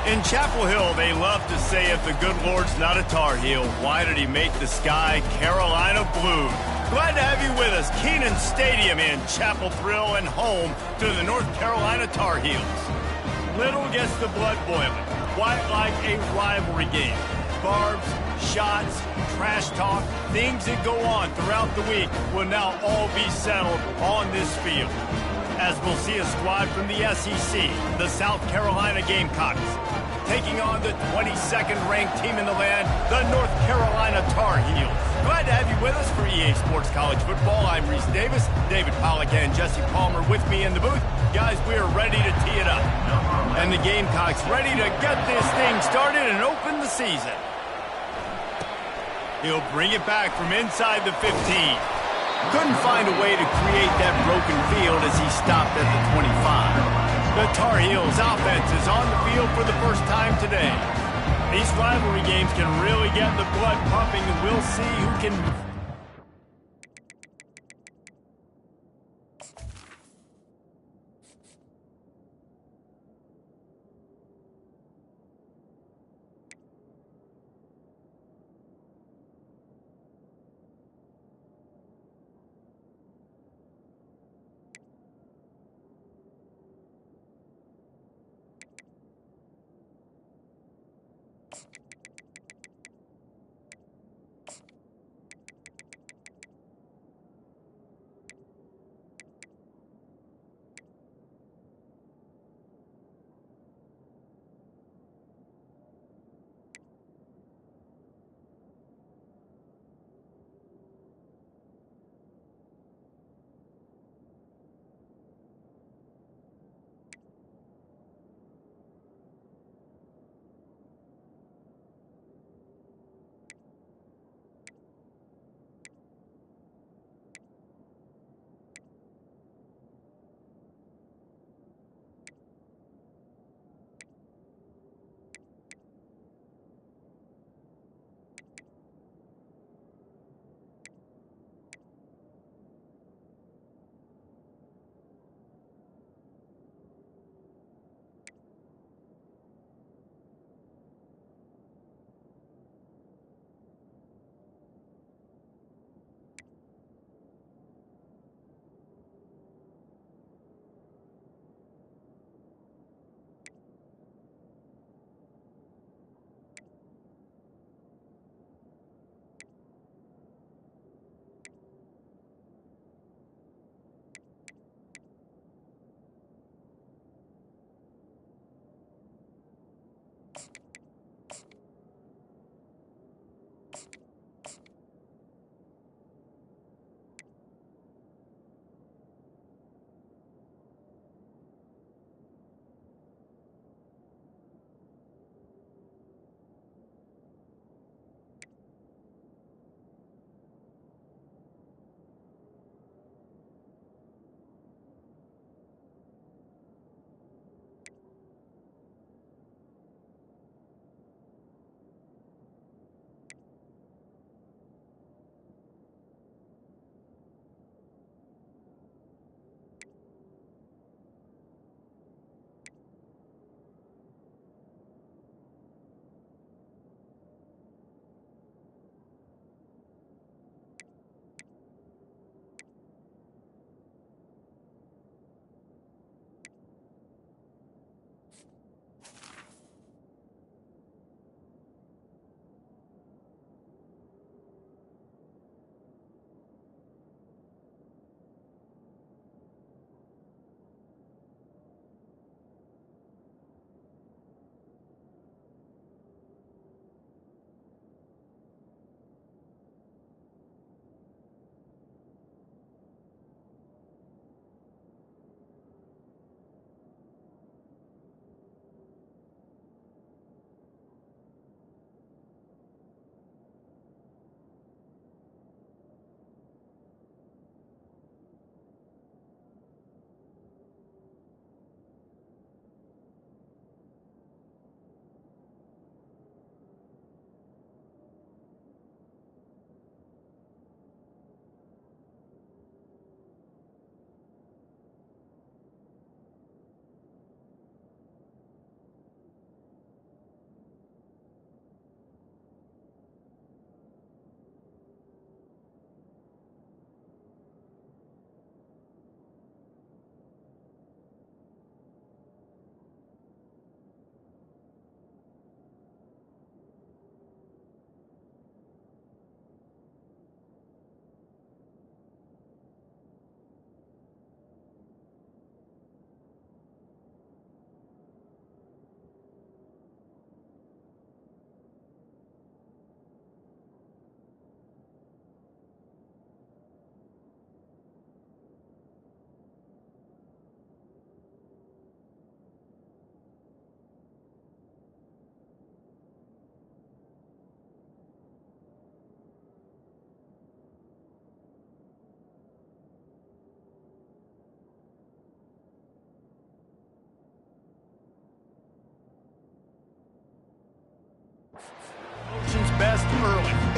In Chapel Hill, they love to say if the good Lord's not a Tar Heel, why did he make the sky Carolina blue? Glad to have you with us. Kenan Stadium in Chapel Thrill and home to the North Carolina Tar Heels. Little gets the blood boiling, quite like a rivalry game. Barbs, shots, trash talk, things that go on throughout the week will now all be settled on this field. As we'll see a squad from the SEC, the South Carolina Gamecocks, taking on the 22nd ranked team in the land, the North Carolina Tar Heels. Glad to have you with us for EA Sports College Football. I'm Reese Davis, David Pollack and Jesse Palmer with me in the booth. Guys, we are ready to tee it up. And the Gamecocks ready to get this thing started and open the season. He'll bring it back from inside the 15. Couldn't find a way to create that broken field as he stopped at the 25. The Tar Heels offense is on the field for the first time today. These rivalry games can really get the blood pumping, and we'll see who can...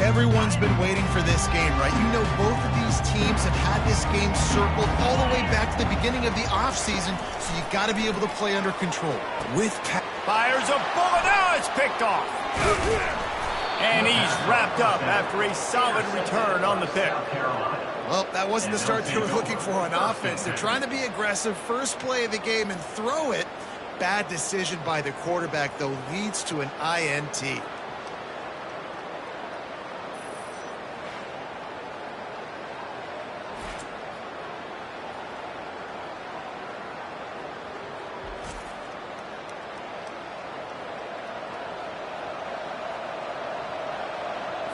Everyone's been waiting for this game, right? You know, both of these teams have had this game circled all the way back to the beginning of the offseason, so you got to be able to play under control. Fires a bullet. Now it's picked off. And he's wrapped up after a solid return on the pick. Well, that wasn't the start they were looking for on offense. They're trying to be aggressive, first play of the game, and throw it. Bad decision by the quarterback, though, leads to an INT.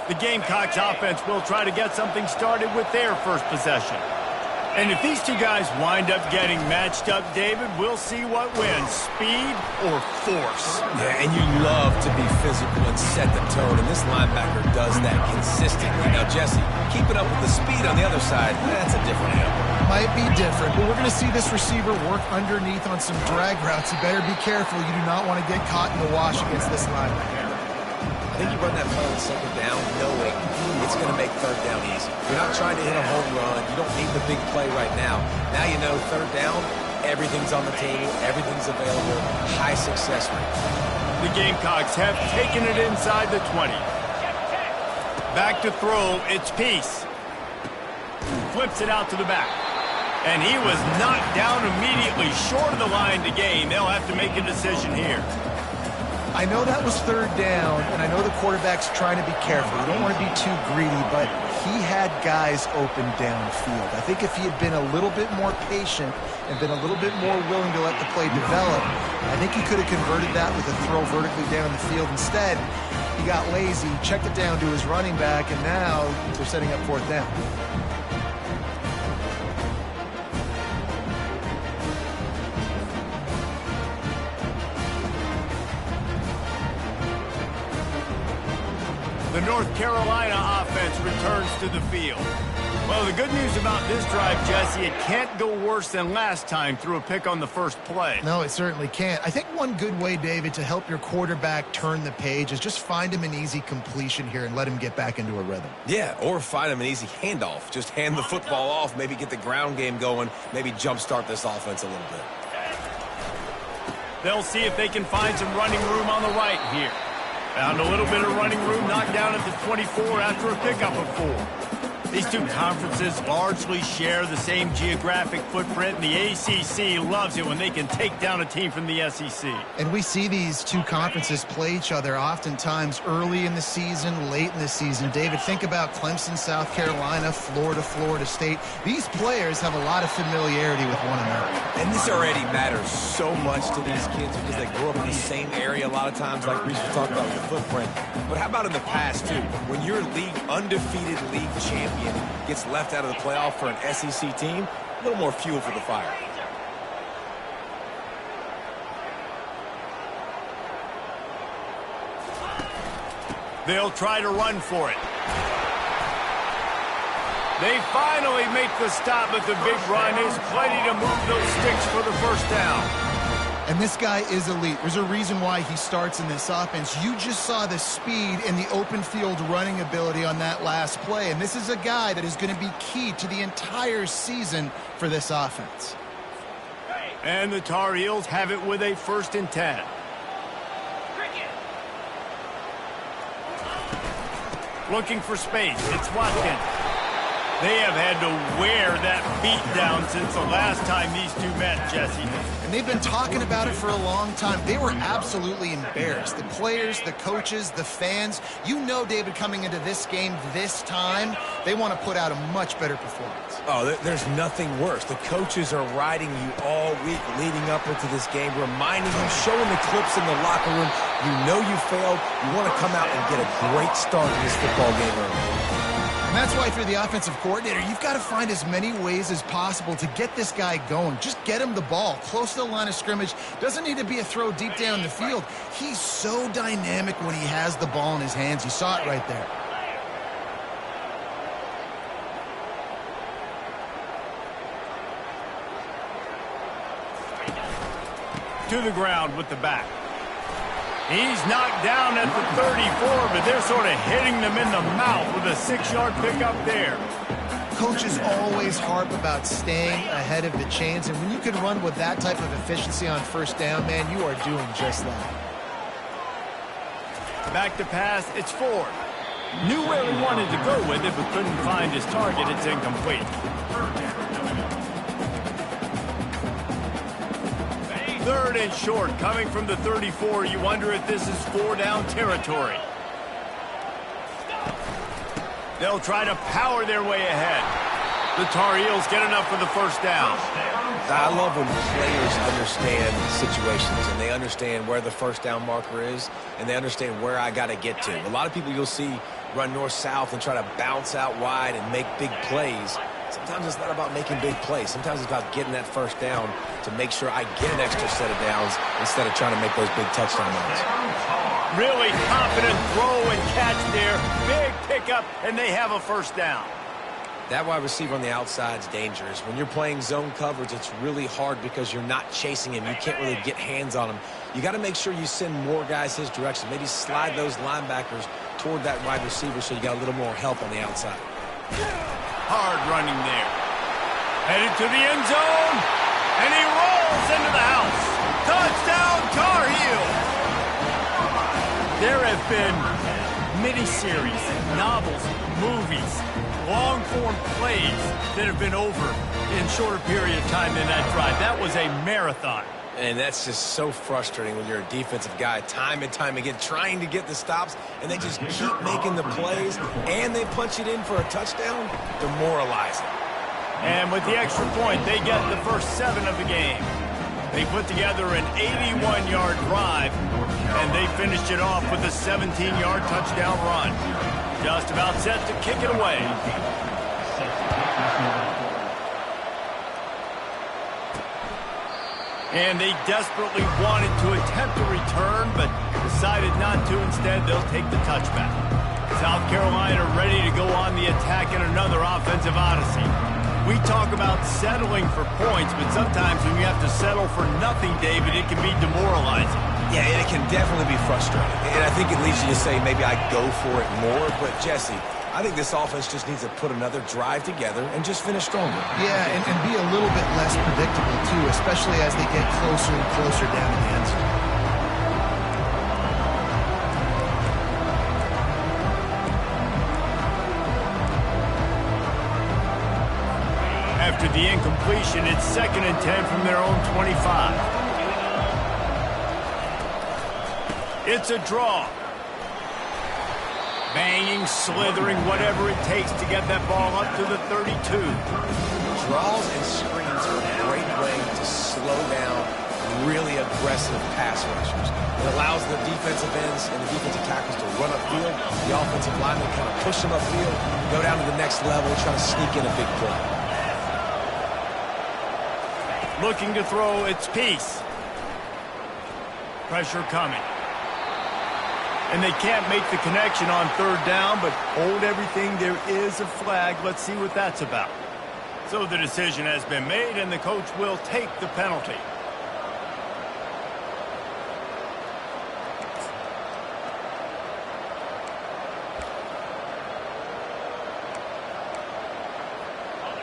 The Gamecocks offense will try to get something started with their first possession. And if these two guys wind up getting matched up, David, we'll see what wins, speed or force. Yeah, and you love to be physical and set the tone, and this linebacker does that consistently. Now, Jesse, keeping up with the speed on the other side, that's a different animal. Might be different, but we're going to see this receiver work underneath on some drag routes. You better be careful. You do not want to get caught in the wash against this linebacker. I think you run that play on second down knowing it's going to make third down easy. You're not trying to hit a home run. You don't need the big play right now. Now you know third down, everything's on the table, everything's available, high success rate. The Gamecocks have taken it inside the 20. Back to throw, it's Peace. Flips it out to the back. And he was knocked down immediately short of the line to gain. They'll have to make a decision here. I know that was third down, and I know the quarterback's trying to be careful. You don't want to be too greedy, but he had guys open downfield. I think if he had been a little bit more patient and been a little bit more willing to let the play develop, I think he could have converted that with a throw vertically down the field. Instead, he got lazy, checked it down to his running back, and now they're setting up fourth down. The North Carolina offense returns to the field. Well, the good news about this drive, Jesse, it can't go worse than last time through a pick on the first play. No, it certainly can't. I think one good way, David, to help your quarterback turn the page is just find him an easy completion here and let him get back into a rhythm. Yeah, or find him an easy handoff. Just hand the football off, maybe get the ground game going, maybe jumpstart this offense a little bit. They'll see if they can find some running room on the right here. Found a little bit of running room, knocked down at the 24 after a pickup of 4. These two conferences largely share the same geographic footprint, and the ACC loves it when they can take down a team from the SEC. And we see these two conferences play each other oftentimes early in the season, late in the season. David, think about Clemson, South Carolina, Florida, Florida State. These players have a lot of familiarity with one another. And this already matters so much to these kids because they grew up in the same area a lot of times, like Reese was talking about with the footprint. But how about in the past, too? When your undefeated league champion gets left out of the playoff for an SEC team, a little more fuel for the fire. They'll try to run for it. They finally make the stop, but the big run is plenty to move those sticks for the first down. And this guy is elite. There's a reason why he starts in this offense. You just saw the speed and the open field running ability on that last play. And this is a guy that is going to be key to the entire season for this offense. And the Tar Heels have it with a 1st and 10. Looking for space. It's Watkins. They have had to wear that beat down since the last time these two met, Jesse. And they've been talking about it for a long time. They were absolutely embarrassed. The players, the coaches, the fans. You know, David, coming into this game this time, they want to put out a much better performance. Oh, there's nothing worse. The coaches are riding you all week leading up into this game, reminding you, showing the clips in the locker room. You know you failed. You want to come out and get a great start in this football game early. And that's why if you're the offensive coordinator, you've got to find as many ways as possible to get this guy going. Just get him the ball close to the line of scrimmage. Doesn't need to be a throw deep down the field. He's so dynamic when he has the ball in his hands. You saw it right there. To the ground with the back. He's knocked down at the 34, but they're sort of hitting them in the mouth with a 6-yard pickup there. Coaches always harp about staying ahead of the chains, and when you can run with that type of efficiency on first down, man, you are doing just that. Back to pass, it's Ford. Knew where he wanted to go with it, but couldn't find his target. It's incomplete. Third and short, coming from the 34. You wonder if this is 4-down territory. They'll try to power their way ahead. The Tar Heels get enough for the first down. I love when players understand situations and they understand where the first down marker is and they understand where I got to get to. A lot of people you'll see run north-south and try to bounce out wide and make big plays. Sometimes it's not about making big plays. Sometimes it's about getting that first down to make sure I get an extra set of downs instead of trying to make those big touchdown runs. Really confident throw and catch there. Big pickup, and they have a first down. That wide receiver on the outside is dangerous. When you're playing zone coverage, it's really hard because you're not chasing him. You can't really get hands on him. You got to make sure you send more guys his direction. Maybe slide those linebackers toward that wide receiver so you got a little more help on the outside. Hard running there. Headed to the end zone, and he rolls into the house. Touchdown, Tar Heels! There have been miniseries, novels, movies, long-form plays that have been over in shorter period of time than that drive. That was a marathon. And that's just so frustrating when you're a defensive guy, time and time again, trying to get the stops, and they just keep making the plays, and they punch it in for a touchdown, demoralizing. And with the extra point, they get the first 7 of the game. They put together an 81-yard drive, and they finished it off with a 17-yard touchdown run. Just about set to kick it away. And they desperately wanted to attempt a return, but decided not to. Instead, they'll take the touchback. South Carolina ready to go on the attack in another offensive odyssey. We talk about settling for points, but sometimes when you have to settle for nothing, David, it can be demoralizing. Yeah, it can definitely be frustrating. And I think it leads you to say maybe I go for it more. But, Jesse, I think this offense just needs to put another drive together and just finish stronger. Yeah, and be a little bit less predictable, too, especially as they get closer and closer down to the end zone. After the incompletion, it's 2nd and 10 from their own 25. It's a draw. Banging, slithering, whatever it takes to get that ball up to the 32. Draws and screens are a great way to slow down really aggressive pass rushers. It allows the defensive ends and the defensive tackles to run upfield. The offensive linemen kind of push them upfield, go down to the next level, try to sneak in a big play. Looking to throw, it's Peace. Pressure coming. And they can't make the connection on 3rd down, but hold everything. There is a flag. Let's see what that's about. So the decision has been made, and the coach will take the penalty.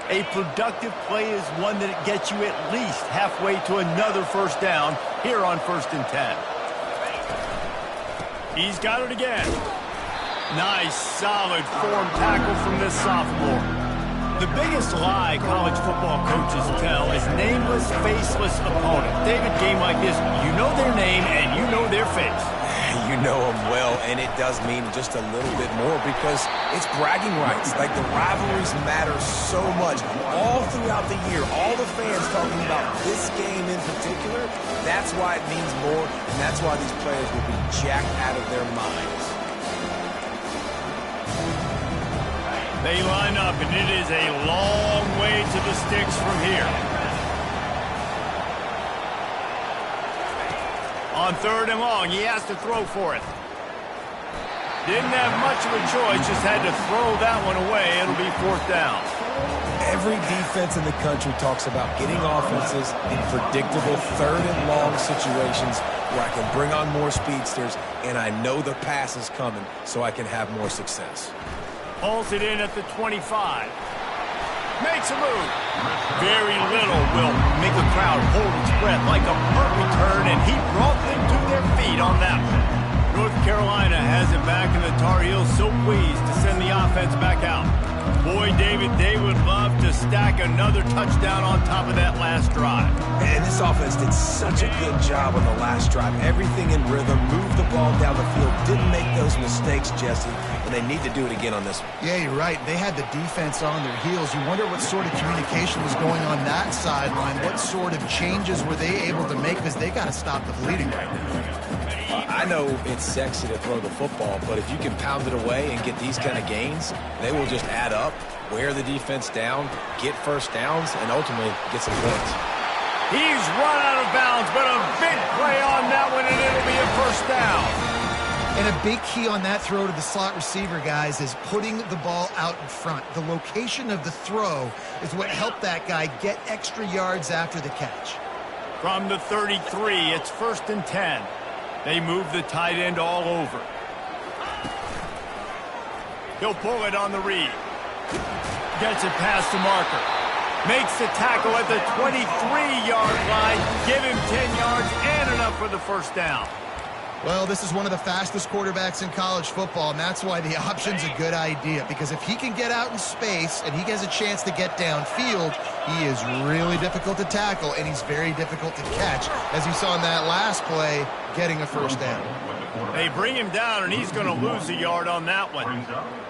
A productive play is one that gets you at least halfway to another first down here on 1st and 10. He's got it again. Nice, solid form tackle from this sophomore. The biggest lie college football coaches tell is nameless, faceless opponent. David, game like this, you know their name and you know their face. You know them well, and it does mean just a little bit more because it's bragging rights. Like, the rivalries matter so much. All throughout the year, all the fans talking about this game in particular, that's why it means more, and that's why these players will be jacked out of their minds. They line up, and it is a long way to the sticks from here. On 3rd and long, he has to throw for it. Didn't have much of a choice, just had to throw that one away. It'll be 4th down. Every defense in the country talks about getting offenses in predictable third and long situations where I can bring on more speedsters and I know the pass is coming so I can have more success. Pulls it in at the 25. Makes a move. Very little will make a crowd hold its breath like a punt return, and he brought them to their feet on that one. North Carolina has it back, and the Tar Heels so pleased to send the offense back out. Boy, David, they would love to stack another touchdown on top of that last drive. And this offense did such a good job on the last drive. Everything in rhythm, moved the ball down the field, didn't make those mistakes, Jesse, and they need to do it again on this one. Yeah, you're right. They had the defense on their heels. You wonder what sort of communication was going on that sideline. What sort of changes were they able to make, because they got to stop the bleeding right now. I know it's sexy to throw the football, but if you can pound it away and get these kind of gains, they will just add up, wear the defense down, get first downs, and ultimately get some points. He's run out of bounds, but a big play on that one, and it'll be a first down. And a big key on that throw to the slot receiver, guys, is putting the ball out in front. The location of the throw is what helped that guy get extra yards after the catch. From the 33, it's 1st and 10. They move the tight end all over. He'll pull it on the read. Gets it past the marker. Makes the tackle at the 23-yard line. Give him 10 yards and enough for the first down. Well, this is one of the fastest quarterbacks in college football, and that's why the option's a good idea, because if he can get out in space and he gets a chance to get downfield, he is really difficult to tackle, and he's very difficult to catch, as you saw in that last play, getting a first down. They bring him down, and he's going to lose a yard on that one.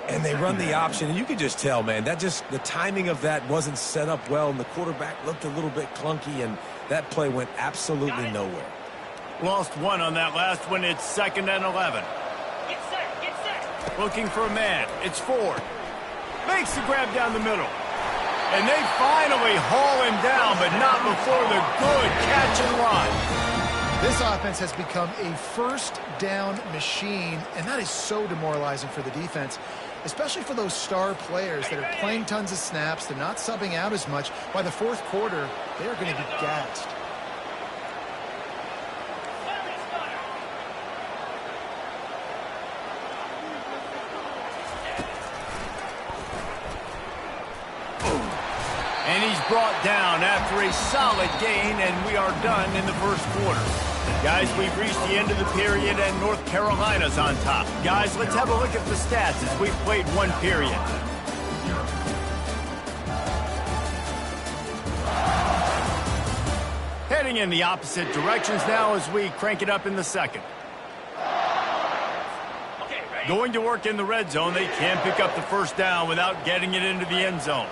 And they run the option, and you can just tell, man, that just the timing of that wasn't set up well, and the quarterback looked a little bit clunky, and that play went absolutely nowhere. Lost one on that last one. It's 2nd and 11. Get set. Looking for a man. It's Ford. Makes the grab down the middle. And they finally haul him down, but not before the good catch and run. This offense has become a first down machine, and that is so demoralizing for the defense, especially for those star players that are playing tons of snaps. They're not subbing out as much. By the fourth quarter, they are going to be gassed. And he's brought down after a solid gain, and we are done in the first quarter. Guys, we've reached the end of the period, and North Carolina's on top. Guys, let's have a look at the stats as we've played one period. Heading in the opposite directions now as we crank it up in the second. Going to work in the red zone, they can pick up the first down without getting it into the end zone.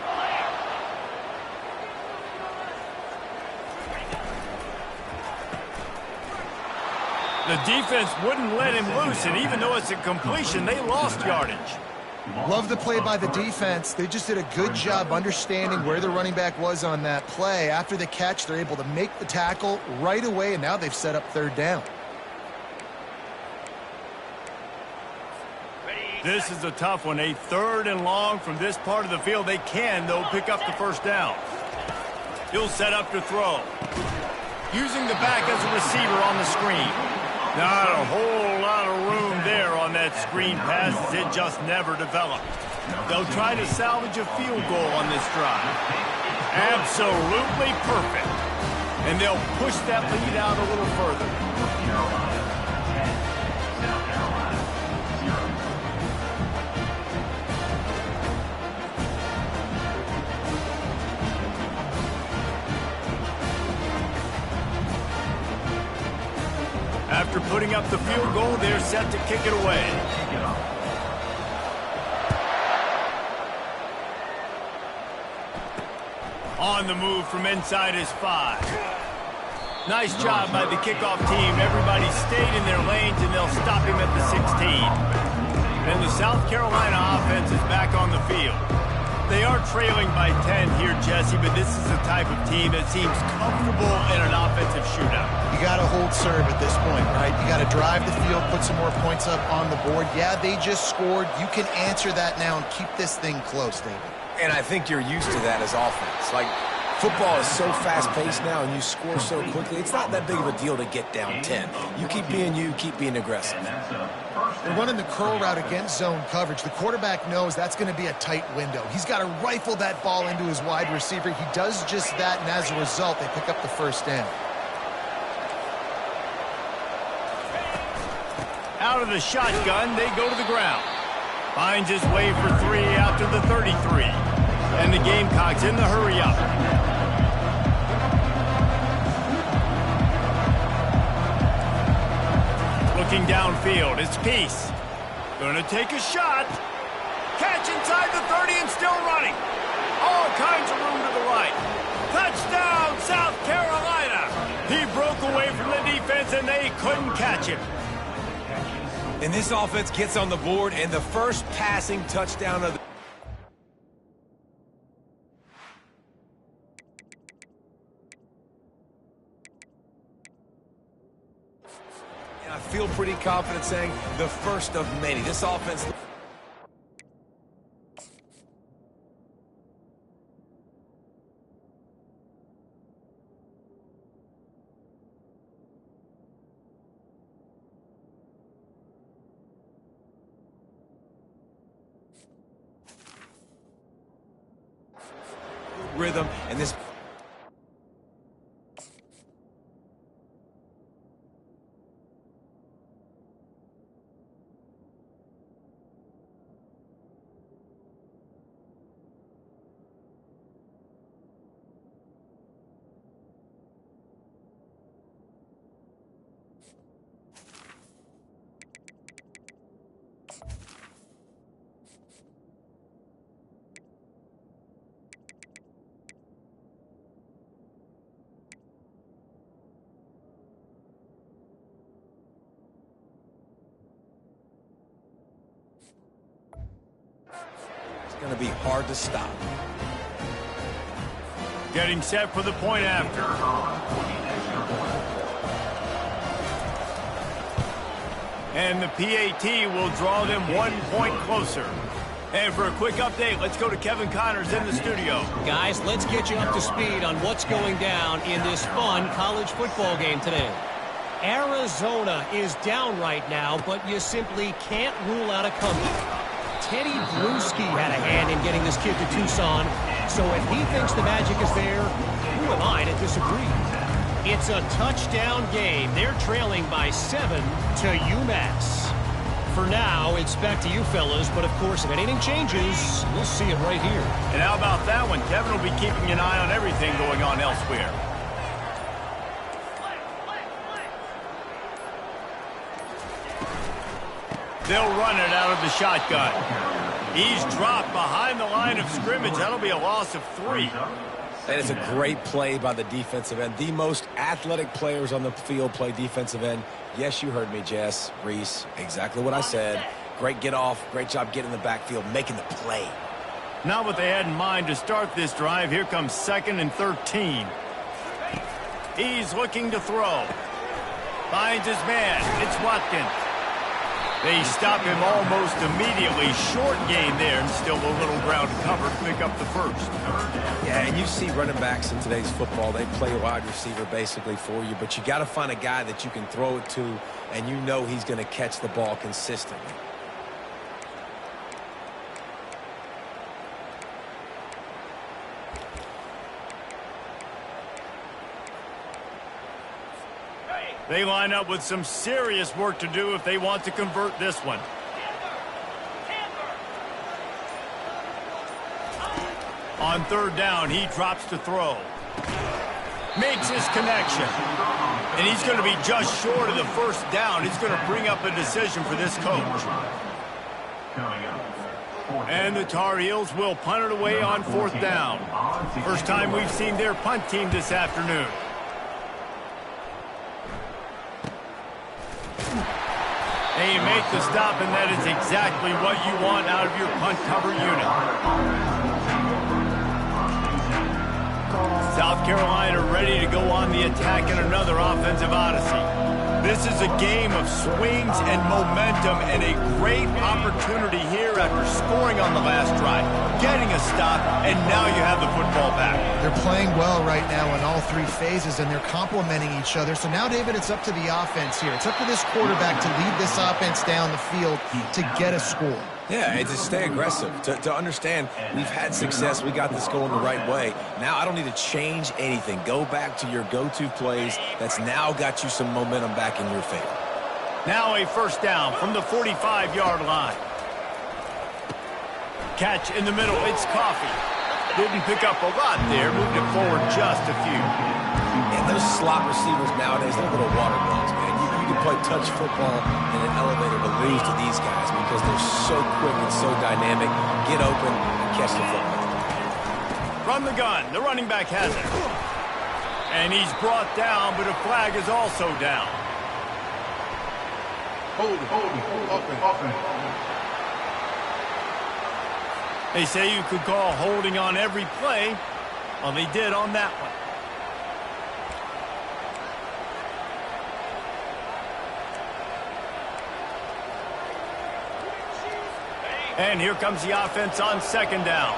The defense wouldn't let him loose, and even though it's a completion, they lost yardage. Love the play by the defense. They just did a good job understanding where the running back was on that play. After the catch, they're able to make the tackle right away, and now they've set up third down. This is a tough one. A 3rd and long from this part of the field. They can, though, pick up the first down. He'll set up to throw. Using the back as a receiver on the screen. Not a whole lot of room there on that screen pass, as it just never developed. They'll try to salvage a field goal on this drive. Absolutely perfect. And they'll push that lead out a little further. After putting up the field goal, they're set to kick it away. On the move from inside his 5. Nice job by the kickoff team. Everybody stayed in their lanes, and they'll stop him at the 16. And the South Carolina offense is back on the field. They are trailing by 10 here, Jesse, but this is the type of team that seems comfortable in an offensive shootout. You got to hold serve at this point, right? You got to drive the field, put some more points up on the board. Yeah, they just scored. You can answer that now and keep this thing close, David. And I think you're used to that as offense. Like, football is so fast-paced now and you score so quickly, it's not that big of a deal to get down 10. You keep being aggressive. They're running the curl route against zone coverage. The quarterback knows that's going to be a tight window. He's got to rifle that ball into his wide receiver. He does just that, and as a result, they pick up the first down. Out of the shotgun, they go to the ground. Finds his way for 3 after the 33. And the Gamecocks in the hurry up. Looking downfield, it's Peace. Gonna take a shot. Catch inside the 30 and still running. All kinds of room to the right. Touchdown, South Carolina. He broke away from the defense and they couldn't catch him. And this offense gets on the board and the first passing touchdown of the... I feel pretty confident saying the first of many. This offense... rhythm, and this... going to be hard to stop. Getting set for the point after. And the PAT will draw them 1 point closer. And for a quick update, let's go to Kevin Connors in the studio. Guys, let's get you up to speed on what's going down in this fun college football game today. Arizona is down right now, but you simply can't rule out a comeback. Teddy Bruschi had a hand in getting this kid to Tucson, so if he thinks the magic is there, who am I to disagree? It's a touchdown game. They're trailing by 7 to UMass. For now, it's back to you fellas, but of course, if anything changes, we'll see it right here. And how about that one? Kevin will be keeping an eye on everything going on elsewhere. They'll run it out of the shotgun. He's dropped behind the line of scrimmage. That'll be a loss of 3. That is a great play by the defensive end. The most athletic players on the field play defensive end. Yes, you heard me, Jess, Reese. Exactly what I said. Great get off. Great job getting in the backfield, making the play. Not what they had in mind to start this drive. Here comes 2nd and 13. He's looking to throw. Finds his man. It's Watkins. They stop him almost immediately. Short gain there, and still a little ground to cover to pick up the first. Yeah, and you see running backs in today's football. They play a wide receiver basically for you, but you got to find a guy that you can throw it to, and you know he's going to catch the ball consistently. They line up with some serious work to do if they want to convert this one. On 3rd down, he drops to throw. Makes his connection. And he's going to be just short of the first down. It's going to bring up a decision for this coach. And the Tar Heels will punt it away on 4th down. First time we've seen their punt team this afternoon. They make the stop, and that is exactly what you want out of your punt cover unit. ready to go on the attack in another offensive odyssey. This is a game of swings and momentum and a great opportunity here after scoring on the last drive, getting a stop, and now you have the football back. They're playing well right now in all three phases, and they're complementing each other. So now, David, it's up to the offense here. It's up to this quarterback to lead this offense down the field to get a score. Yeah, and to stay aggressive, to understand we've had success, we got this going the right way. Now I don't need to change anything. Go back to your go-to plays. That's now got you some momentum back in your favor. Now a first down from the 45-yard line. Catch in the middle, it's Coffee. Didn't pick up a lot there, moved it forward just a few. And those slot receivers nowadays, they're little water guns, man. You can play touch football in an elevator to lose to these guys because they're so quick and so dynamic. Get open and catch the football. From the gun, the running back has it. And he's brought down, but a flag is also down. Hold, open. They say you could call holding on every play. Well, they did on that one. And here comes the offense on second down.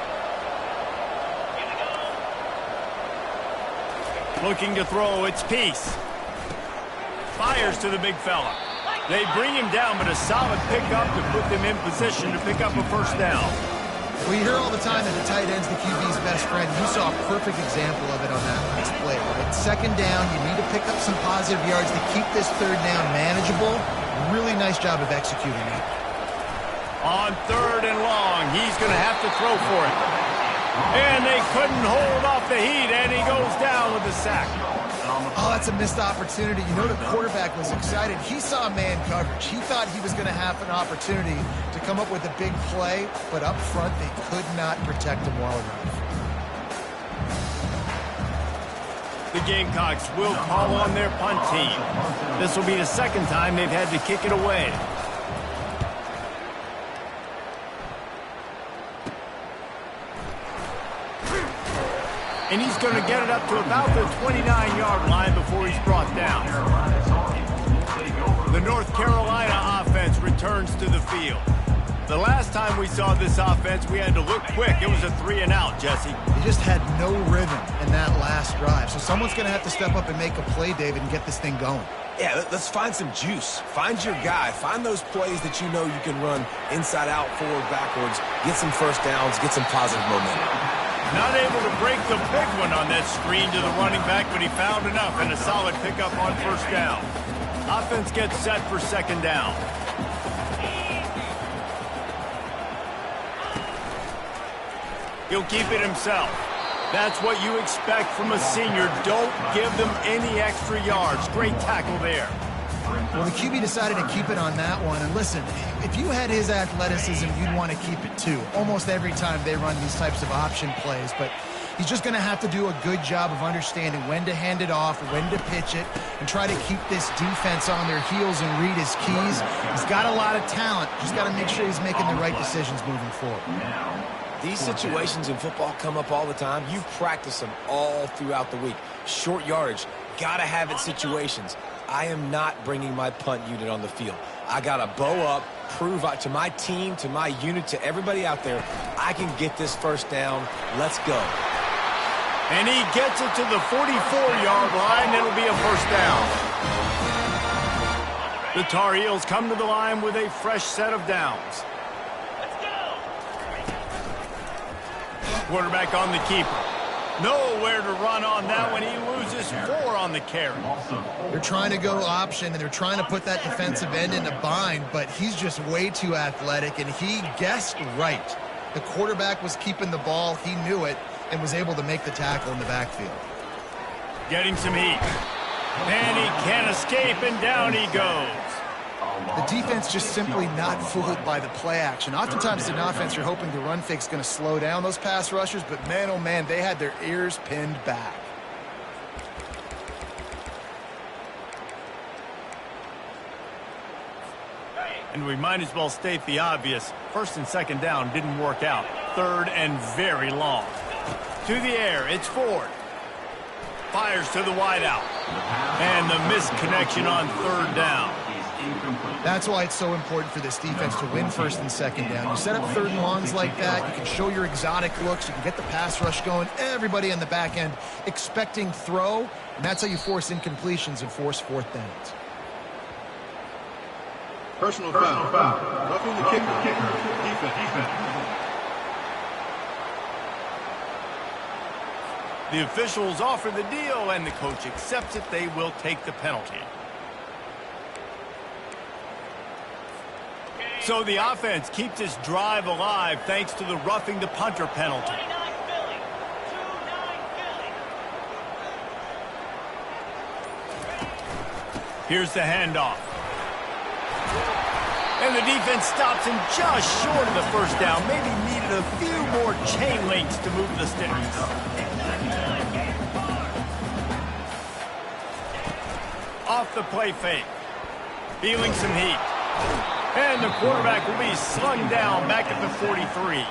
Looking to throw, it's Peace. Fires to the big fella. They bring him down, but a solid pickup to put them in position to pick up a first down. We hear all the time that the tight end's the QB's best friend. You saw a perfect example of it on that last play. Right? Second down, you need to pick up some positive yards to keep this third down manageable. Really nice job of executing it. On third and long, he's going to have to throw for it. And they couldn't hold off the heat, and he goes down with the sack. Oh, that's a missed opportunity. You know the quarterback was excited. He saw man coverage. He thought he was going to have an opportunity to come up with a big play, but up front, they could not protect him well enough. The Gamecocks will call on their punt team. This will be the second time they've had to kick it away. And he's going to get it up to about the 29-yard line before he's brought down. The North Carolina offense returns to the field. The last time we saw this offense, we had to look quick. It was a 3-and-out, Jesse. They just had no rhythm in that last drive. So someone's going to have to step up and make a play, David, and get this thing going. Yeah, let's find some juice. Find your guy. Find those plays that you know you can run inside out, forward, backwards. Get some first downs. Get some positive momentum. Not able to break the big one on that screen to the running back, but he found enough and a solid pickup on first down. Offense gets set for second down. He'll keep it himself. That's what you expect from a senior. Don't give them any extra yards. Great tackle there. Well, the QB decided to keep it on that one. And listen, if you had his athleticism, you'd want to keep it too. Almost every time they run these types of option plays. But he's just going to have to do a good job of understanding when to hand it off, when to pitch it, and try to keep this defense on their heels and read his keys. He's got a lot of talent. Just got to make sure he's making the right decisions moving forward. These situations in football come up all the time. You practice them all throughout the week. Short yardage, gotta have it situations. I am not bringing my punt unit on the field. I gotta bow up, prove out to my team, to my unit, to everybody out there, I can get this first down. Let's go. And he gets it to the 44-yard line. It'll be a first down. The Tar Heels come to the line with a fresh set of downs. Quarterback on the keeper. Nowhere to run on that one. He loses 4 on the carry. They're trying to go option, and they're trying to put that defensive end in a bind, but he's just way too athletic, and he guessed right. The quarterback was keeping the ball. He knew it and was able to make the tackle in the backfield. Getting some heat. And he can't escape, and down he goes. The defense just simply not fooled by the play action. Oftentimes in offense, you're hoping the run fake's going to slow down those pass rushers, but man, oh man, they had their ears pinned back. And we might as well state the obvious. First and second down didn't work out. Third and very long. To the air, it's Ford. fires to the wideout. And the missed connection on third down. That's why it's so important for this defense to win first and second down. You set up third and longs like that, you can show your exotic looks, you can get the pass rush going, everybody on the back end expecting throw, and that's how you force incompletions and force fourth downs. Personal foul. Roughing the kicker. Defense. The officials offer the deal, and the coach accepts it. They will take the penalty. So the offense keeps its drive alive thanks to the roughing the punter penalty. 29 Philly. 2-9 Philly. Here's the handoff. And the defense stops him just short of the first down. Maybe needed a few more chain links to move the sticks. Off the play fake. Feeling some heat. And the quarterback will be slung down back at the 43.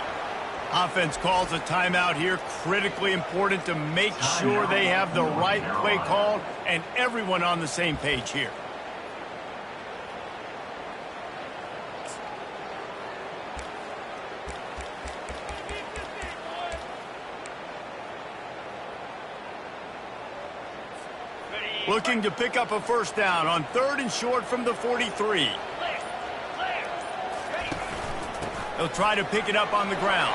Offense calls a timeout here. Critically important to make sure they have the right play called and everyone on the same page here. Looking to pick up a first down on third and short from the 43. He'll try to pick it up on the ground.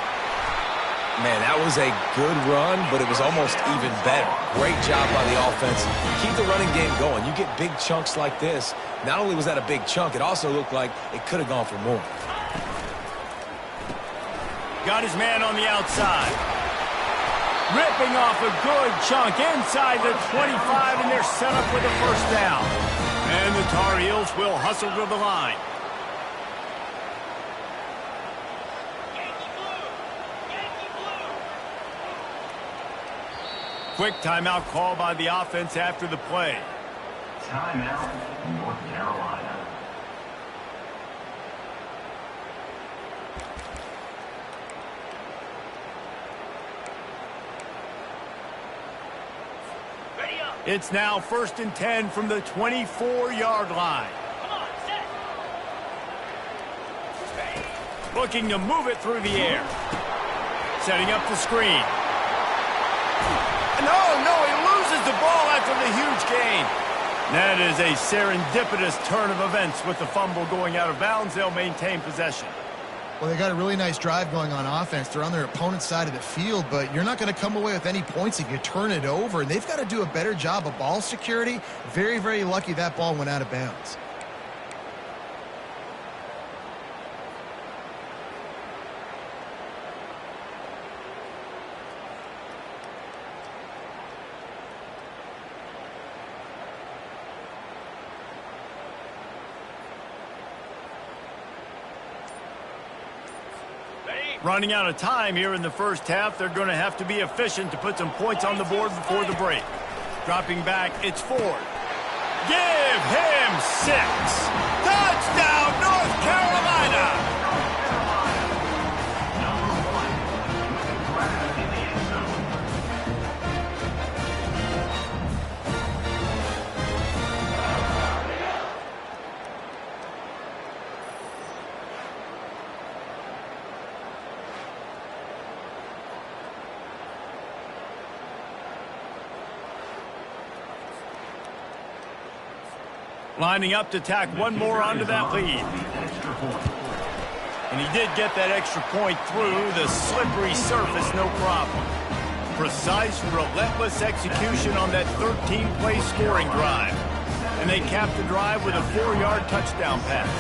Man, that was a good run, but it was almost even better. Great job by the offense. Keep the running game going. You get big chunks like this. Not only was that a big chunk, it also looked like it could have gone for more. Got his man on the outside. Ripping off a good chunk inside the 25, and they're set up with a first down. And the Tar Heels will hustle to the line. Quick timeout call by the offense after the play. Timeout, North Carolina. It's now 1st and 10 from the 24-yard line. Come on, set. Looking to move it through the air. Setting up the screen. No, he loses the ball after the huge gain. That is a serendipitous turn of events with the fumble going out of bounds. They'll maintain possession. Well, they got a really nice drive going on offense. They're on their opponent's side of the field, but you're not going to come away with any points if you turn it over. And they've got to do a better job of ball security. Very, very lucky that ball went out of bounds. Running out of time here in the first half. They're going to have to be efficient to put some points on the board before the break. Dropping back, it's Ford. Give him 6. Touchdown, North Carolina! Lining up to tack one more onto that lead. And he did get that extra point through the slippery surface, no problem. Precise, relentless execution on that 13-play scoring drive. And they capped the drive with a 4-yard touchdown pass.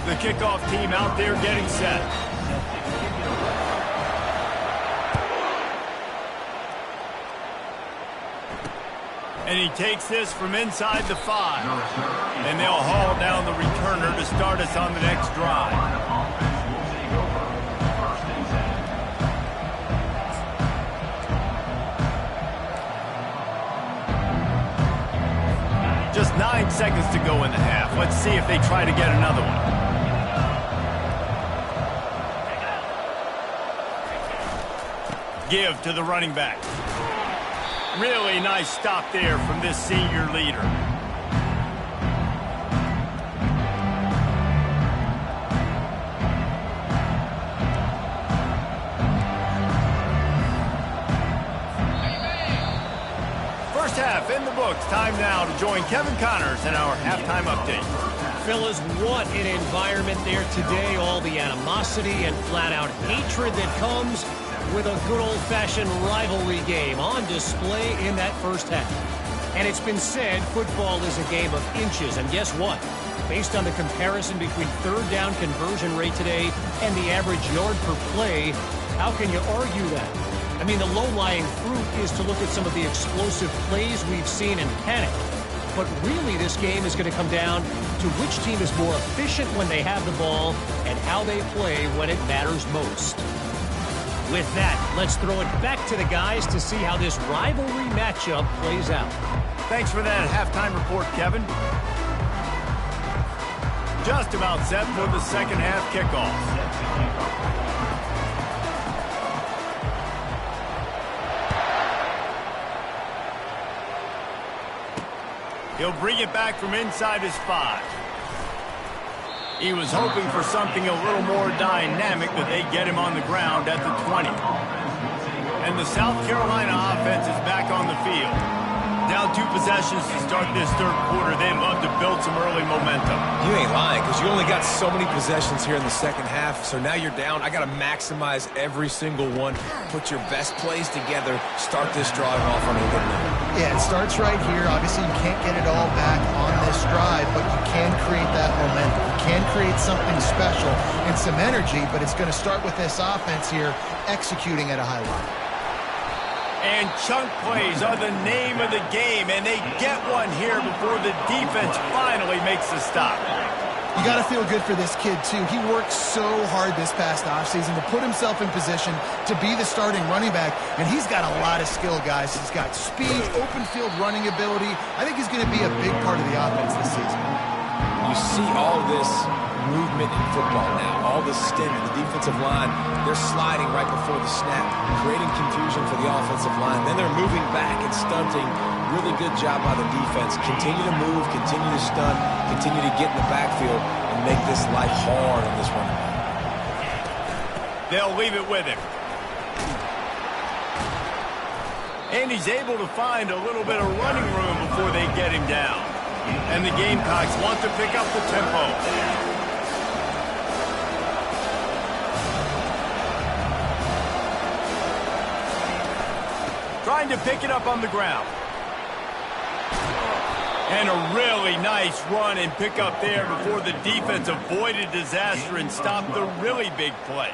The kickoff team out there getting set. And he takes this from inside the 5. And they'll haul down the returner to start us on the next drive. Just not 9 seconds to go in the half. Let's see if they try to get another one. Give to the running back. Really nice stop there from this senior leader. First half in the books. Time now to join Kevin Connors in our halftime update. Fellas, what an environment there today. All the animosity and flat-out hatred that comes with a good old-fashioned rivalry game on display in that first half. And it's been said football is a game of inches. And guess what? Based on the comparison between third down conversion rate today and the average yard per play, how can you argue that? I mean, the low-lying fruit is to look at some of the explosive plays we've seen in panic. But really, this game is going to come down to which team is more efficient when they have the ball and how they play when it matters most. With that, let's throw it back to the guys to see how this rivalry matchup plays out. Thanks for that halftime report, Kevin. Just about set for the second half kickoff. He'll bring it back from inside his 5. He was hoping for something a little more dynamic, but they get him on the ground at the 20. And the South Carolina offense is back on the field. Down 2 possessions to start this third quarter. They'd love to build some early momentum. You ain't lying, because you only got so many possessions here in the second half, so now you're down. I got to maximize every single one, put your best plays together, start this drive off on a good note. Yeah, it starts right here. Obviously, you can't get it all back on this drive, but you can create that momentum. You can create something special and some energy, but it's going to start with this offense here executing at a high level. And chunk plays are the name of the game, and they get one here before the defense finally makes the stop. You got to feel good for this kid, too. He worked so hard this past offseason to put himself in position to be the starting running back, and he's got a lot of skill, guys. He's got speed, open field running ability. I think he's going to be a big part of the offense this season. You see all this movement in football now, all the stemming, the defensive line, they're sliding right before the snap, creating confusion for the offensive line. Then they're moving back and stunting. Really good job by the defense. Continue to move, continue to stunt, continue to get in the backfield and make this life hard on this running back. They'll leave it with him. And he's able to find a little bit of running room before they get him down. And the Gamecocks want to pick up the tempo. Trying to pick it up on the ground. And a really nice run and pick up there before the defense avoided disaster and stopped the really big play.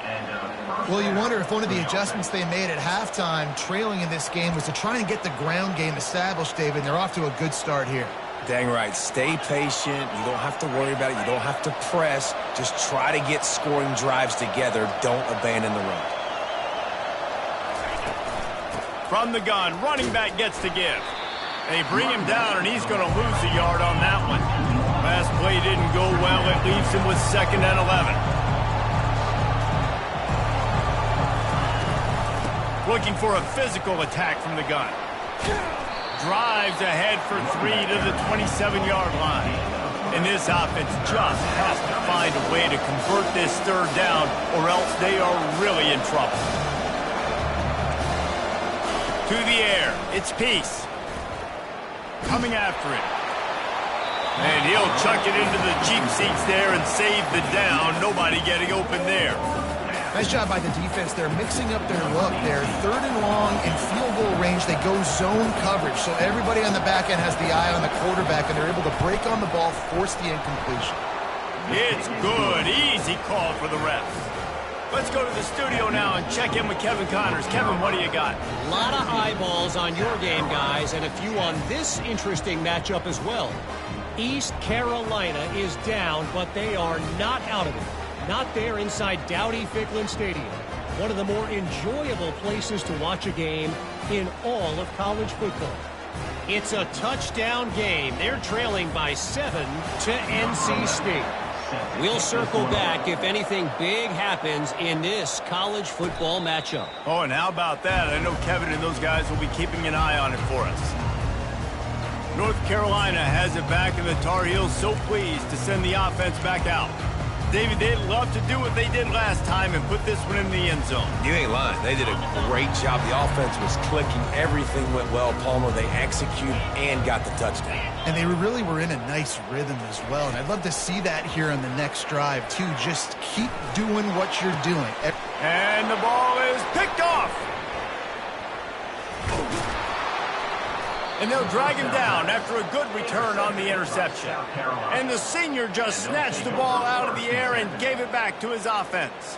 Well, you wonder if one of the adjustments they made at halftime, trailing in this game, was to try and get the ground game established, David. They're off to a good start here. Dang right. Stay patient. You don't have to worry about it. You don't have to press. Just try to get scoring drives together. Don't abandon the run. From the gun, running back gets to give. They bring him down, and he's going to lose a yard on that one. Last play didn't go well. It leaves him with 2nd and 11. Looking for a physical attack from the gun. Drives ahead for 3 to the 27-yard line. And this offense just has to find a way to convert this third down, or else they are really in trouble. To the air, it's Peace. Coming after it. And he'll chuck it into the cheap seats there and save the down. Nobody getting open there. Nice job by the defense. They're mixing up their look there. 3rd and long in field goal range. They go zone coverage. So everybody on the back end has the eye on the quarterback, and they're able to break on the ball, force the incompletion. It's good. Easy call for the refs. Let's go to the studio now and check in with Kevin Connors. Kevin, what do you got? A lot of eyeballs on your game, guys, and a few on this interesting matchup as well. East Carolina is down, but they are not out of it. Not there inside Dowdy-Ficklin Stadium. One of the more enjoyable places to watch a game in all of college football. It's a touchdown game. They're trailing by 7 to NC State. We'll circle back if anything big happens in this college football matchup. Oh, and how about that? I know Kevin and those guys will be keeping an eye on it for us. North Carolina has it back, and the Tar Heels so pleased to send the offense back out. David, they'd love to do what they did last time and put this one in the end zone. You ain't lying. They did a great job. The offense was clicking. Everything went well, Palmer. They executed and got the touchdown. And they really were in a nice rhythm as well. And I'd love to see that here on the next drive, too. Just keep doing what you're doing. And the ball is picked off. And they'll drag him down after a good return on the interception. And the senior just snatched the ball out of the air and gave it back to his offense.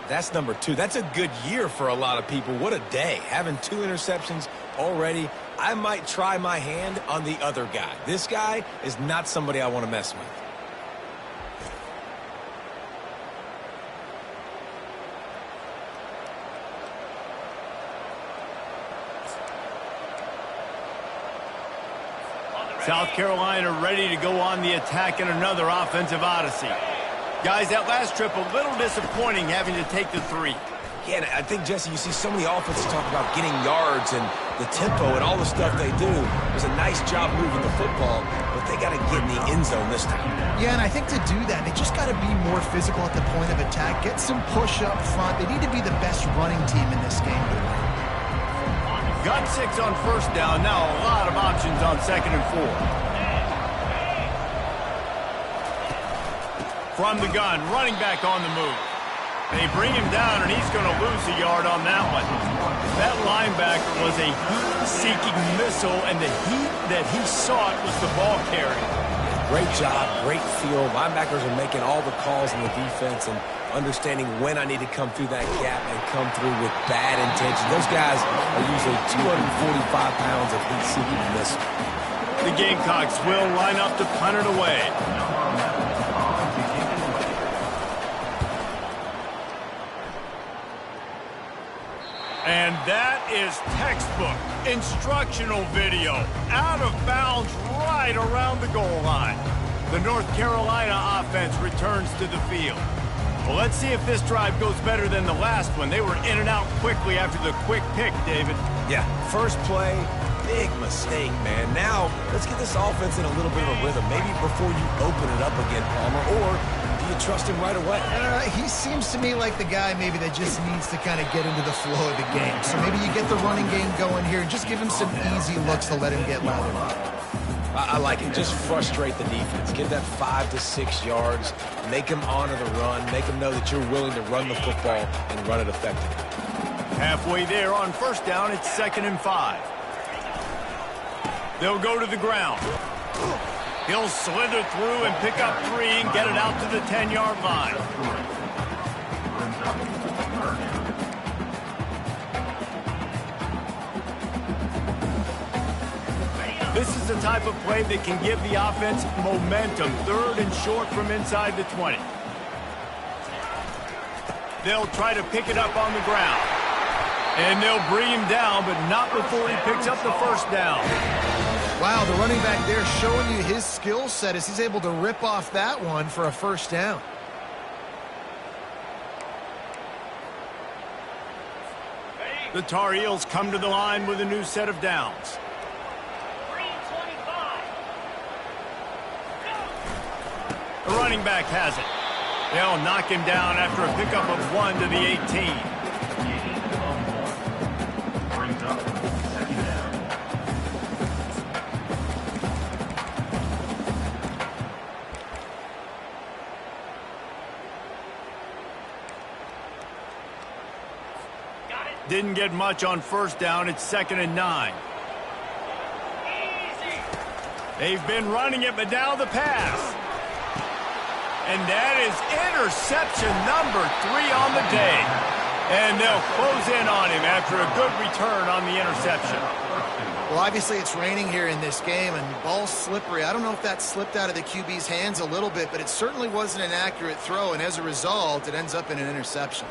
That's number 2. That's a good year for a lot of people. What a day. Having 2 interceptions already. I might try my hand on the other guy. This guy is not somebody I want to mess with. South Carolina ready to go on the attack in another offensive odyssey. Guys, that last trip a little disappointing having to take the 3. Yeah, and I think, Jesse, you see so many offenses talk about getting yards and the tempo and all the stuff they do. It was a nice job moving the football, but they got to get in the end zone this time. Yeah, and I think to do that, they just got to be more physical at the point of attack. Get some push up front. They need to be the best running team in this game. Got 6 on first down. Now a lot of options on 2nd and 4. From the gun, running back on the move. They bring him down, and he's going to lose a yard on that one. That linebacker was a heat-seeking missile, and the heat that he sought was the ball carrier. Great job, great feel. Linebackers are making all the calls in the defense and understanding when I need to come through that gap and come through with bad intention. Those guys are usually 245 pounds of heat-seeking missile. The Gamecocks will line up to punt it away. And that is textbook instructional video. Out of bounds right around the goal line. The North Carolina offense returns to the field. Well, let's see if this drive goes better than the last one. They were in and out quickly after the quick pick, David. Yeah, first play, big mistake, man. Now, let's get this offense in a little bit of a rhythm. Maybe before you open it up again, Palmer, or do you trust him right away? He seems to me like the guy maybe that just needs to kind of get into the flow of the game. So maybe you get the running game going here and just give him some easy looks to let him get lathered up. I like it. Just frustrate the defense. Get that 5 to 6 yards. Make them honor the run. Make them know that you're willing to run the football and run it effectively. Halfway there on first down, it's 2nd and 5. They'll go to the ground. He'll slither through and pick up 3 and get it out to the 10-yard line. This is the type of play that can give the offense momentum. 3rd and short from inside the 20. They'll try to pick it up on the ground. And they'll bring him down, but not before he picks up the first down. Wow, the running back there showing you his skill set as he's able to rip off that one for a first down. The Tar Heels come to the line with a new set of downs. The running back has it. They'll knock him down after a pickup of 1 to the 18. Brings up 2nd down. Didn't get much on first down. It's 2nd and 9. They've been running it, but now the pass. And that is interception number 3 on the day. And they'll close in on him after a good return on the interception. Well, obviously it's raining here in this game, and the ball's slippery. I don't know if that slipped out of the QB's hands a little bit, but it certainly wasn't an accurate throw, and as a result, it ends up in an interception.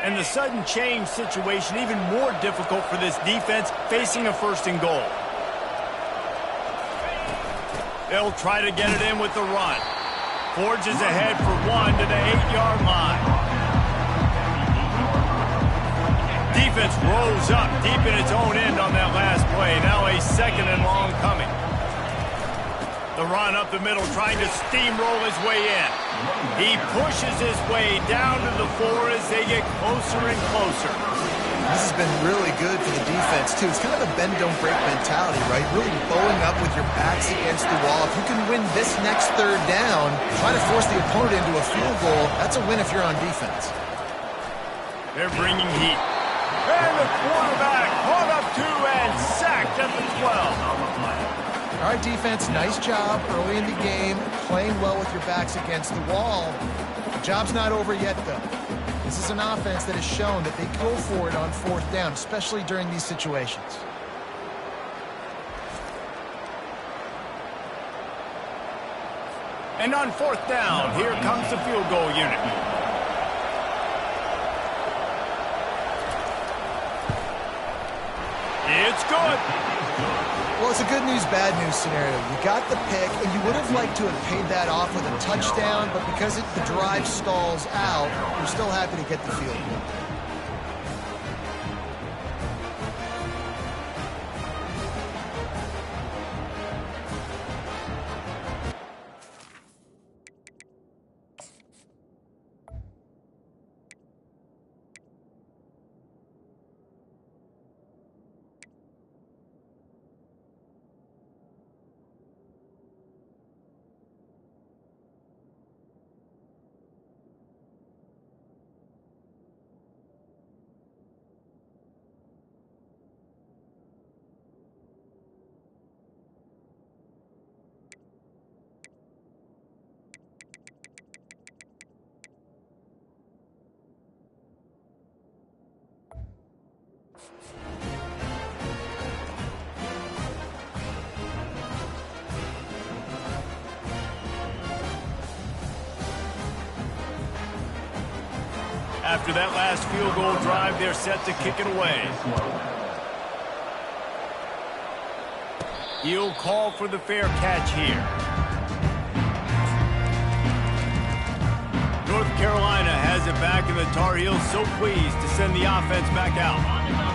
And the sudden change situation even more difficult for this defense facing a 1st and goal. They'll try to get it in with the run. Forges ahead for 1 to the 8-yard line. Defense rolls up deep in its own end on that last play. Now a 2nd and long coming. The run up the middle, trying to steamroll his way in. He pushes his way down to the 4 as they get closer and closer. This has been really good for the defense, too. It's kind of a bend-don't-break mentality, right? Really bowing up with your backs against the wall. If you can win this next 3rd down, try to force the opponent into a field goal, that's a win if you're on defense. They're bringing heat. And the quarterback caught up to and sacked at the 12. All right, defense, nice job early in the game, playing well with your backs against the wall. The job's not over yet, though. This is an offense that has shown that they go for it on 4th down, especially during these situations. And on 4th down, here comes the field goal unit. It's good. Well, it's a good news, bad news scenario. You got the pick, and you would have liked to have paid that off with a touchdown, but because the drive stalls out, you're still happy to get the field goal. After that last field goal drive, they're set to kick it away. He'll call for the fair catch here. North Carolina has it back, and the Tar Heels so pleased to send the offense back out.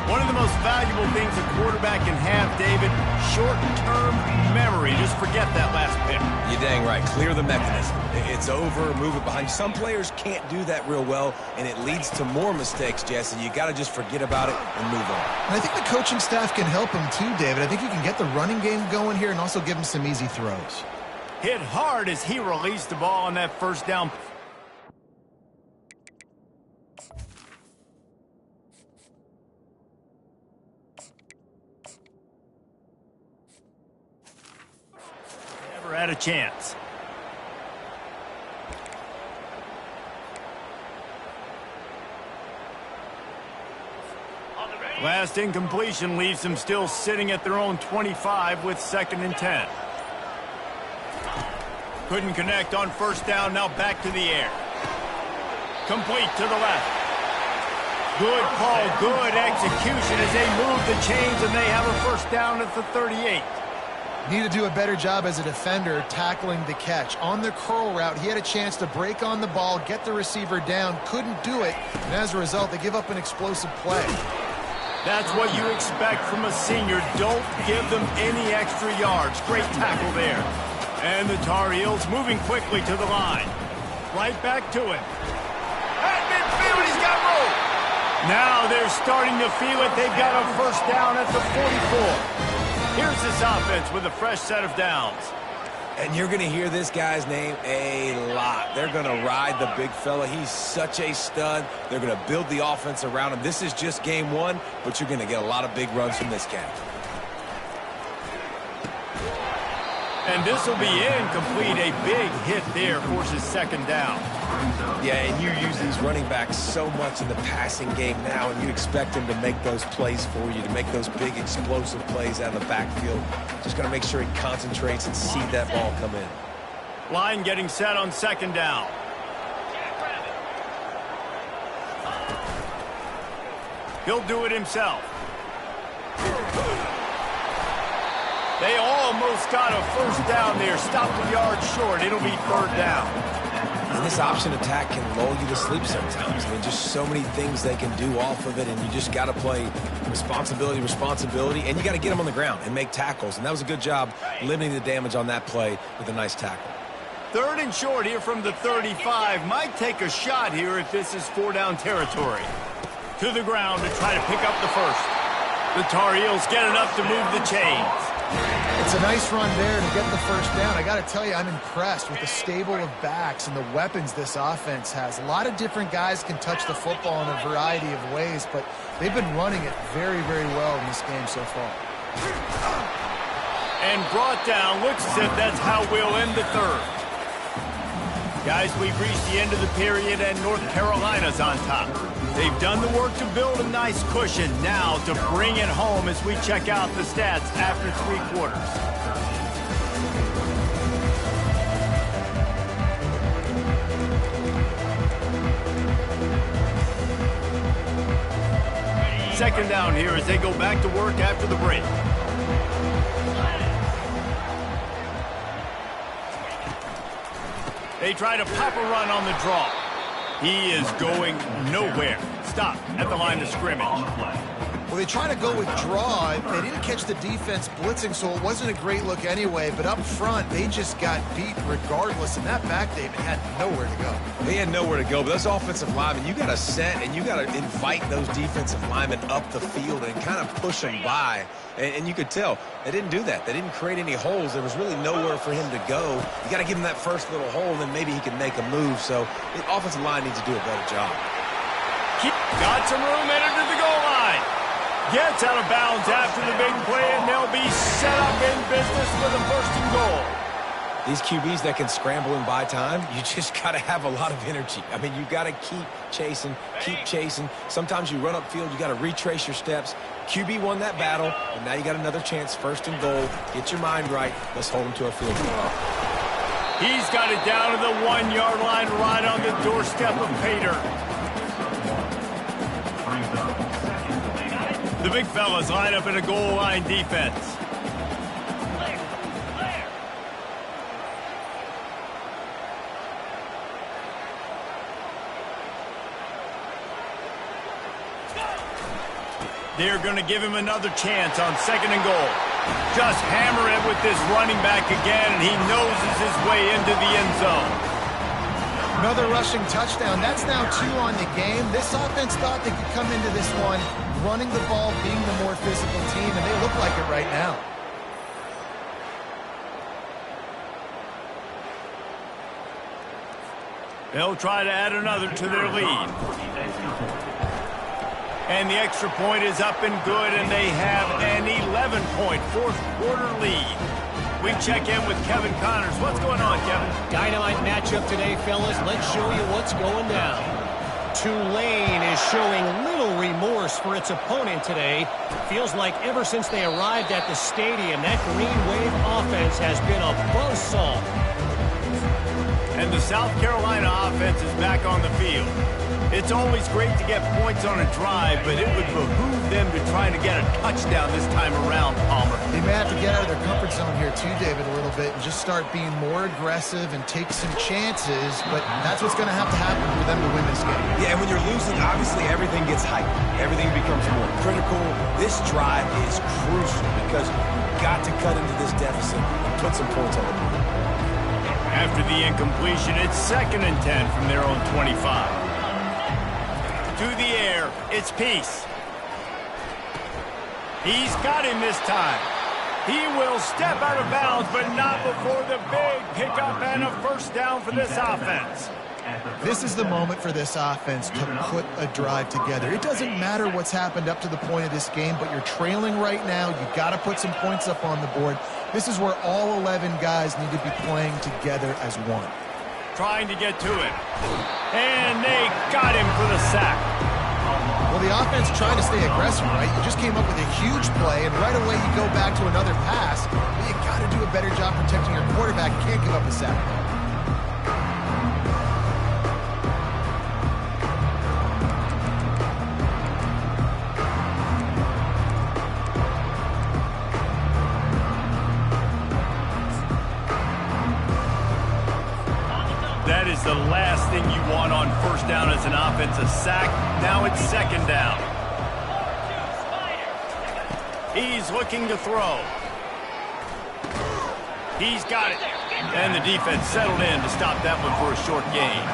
One of the most valuable things a quarterback can have, David, short-term memory. Just forget that last pick. You're dang right. Clear the mechanism. It's over, move it behind. Some players can't do that real well, and it leads to more mistakes, Jesse. You got to just forget about it and move on. And I think the coaching staff can help him too, David. I think you can get the running game going here and also give him some easy throws. Hit hard as he released the ball on that 1st down. Never had a chance. Last incompletion leaves them still sitting at their own 25 with 2nd and 10. Couldn't connect on 1st down, now back to the air. Complete to the left. Good call, good execution as they move the chains, and they have a 1st down at the 38. Need to do a better job as a defender tackling the catch. On the curl route, he had a chance to break on the ball, get the receiver down, couldn't do it, and as a result, they give up an explosive play. That's what you expect from a senior. Don't give them any extra yards. Great tackle there. And the Tar Heels moving quickly to the line. Right back to him. At midfield, he's got room. Now they're starting to feel it. They've got a 1st down at the 44. Here's this offense with a fresh set of downs. And you're going to hear this guy's name a lot. They're going to ride the big fella. He's such a stud. They're going to build the offense around him. This is just game 1, but you're going to get a lot of big runs from this cat. And this will be incomplete. A big hit there forces 2nd down. Yeah, and you use these running backs so much in the passing game now, and you expect them to make those plays for you, to make those big explosive plays out of the backfield. Just got to make sure he concentrates and see that ball come in. Line getting set on 2nd down. He'll do it himself. They almost got a first down there. Stopped a yard short. It'll be third down. And this option attack can lull you to sleep sometimes. I mean, just so many things they can do off of it, and you just got to play responsibility, and you got to get them on the ground and make tackles. And that was a good job limiting the damage on that play with a nice tackle. Third and short here from the 35. Might take a shot here if this is four-down territory. To the ground to try to pick up the first. The Tar Heels get enough to move the chains. It's a nice run there to get the first down. I got to tell you, I'm impressed with the stable of backs and the weapons this offense has. A lot of different guys can touch the football in a variety of ways, but they've been running it very, very well in this game so far. And brought down. Looks as if that's how we'll end the third. Guys, we've reached the end of the period, and North Carolina's on top. They've done the work to build a nice cushion. Now to bring it home as we check out the stats after three quarters. Second down here as they go back to work after the break. They try to pop a run on the draw. He is going nowhere. Stop at the line of scrimmage. Well, they try to go with draw. They didn't catch the defense blitzing, so it wasn't a great look anyway. But up front, they just got beat regardless. And that back, David, had nowhere to go. They had nowhere to go, but those offensive linemen, you got to set and you got to invite those defensive linemen up the field and kind of push them by. And you could tell they didn't do that. They didn't create any holes. There was really nowhere for him to go. You got to give him that first little hole, and then maybe he can make a move. So the offensive line needs to do a better job. Got some room headed to the goal line. Gets out of bounds after the big play, and they'll be set up in business with a first and goal. These QBs that can scramble and buy time, you just got to have a lot of energy. I mean, you got to keep chasing, keep chasing. Sometimes you run upfield, you got to retrace your steps. QB won that battle, and now you got another chance, first and goal. Get your mind right. Let's hold him to a field goal. He's got it down to the 1 yard line, right on the doorstep of Pater. The big fellas line up in a goal line defense. They're going to give him another chance on second and goal. Just hammer it with this running back again, and he noses his way into the end zone. Another rushing touchdown. That's now 2 on the game. This offense thought they could come into this one running the ball, being the more physical team, and they look like it right now. They'll try to add another to their lead. And the extra point is up and good, and they have an 11-point fourth-quarter lead. We check in with Kevin Connors. What's going on, Kevin? Dynamite matchup today, fellas. Let's show you what's going down. Tulane is showing little remorse for its opponent today. Feels like ever since they arrived at the stadium, that Green Wave offense has been a buzzsaw. And the South Carolina offense is back on the field. It's always great to get points on a drive, but it would behoove them to try to get a touchdown this time around, Palmer. They may have to get out of their comfort zone here too, David, a little bit, and just start being more aggressive and take some chances, but that's what's going to have to happen for them to win this game. Yeah, and when you're losing, obviously everything gets hyped. Everything becomes more critical. This drive is crucial because you've got to cut into this deficit and put some points on the board. After the incompletion, it's 2nd and 10 from their own 25. To the air, it's Peace. He's got him this time. He will step out of bounds, but not before the big pickup and a first down for this offense. This is the moment for this offense to put a drive together. It doesn't matter what's happened up to the point of this game, but you're trailing right now. You've got to put some points up on the board. This is where all 11 guys need to be playing together as one. Trying to get to it. And they got him for the sack. Well, the offense trying to stay aggressive, right? You just came up with a huge play, and right away you go back to another pass. But you got to do a better job protecting your quarterback. You can't give up a sack. last thing you want on first down as an offense, a sack. Now it's second down. He's looking to throw. He's got it. And the defense settled in to stop that one for a short gain.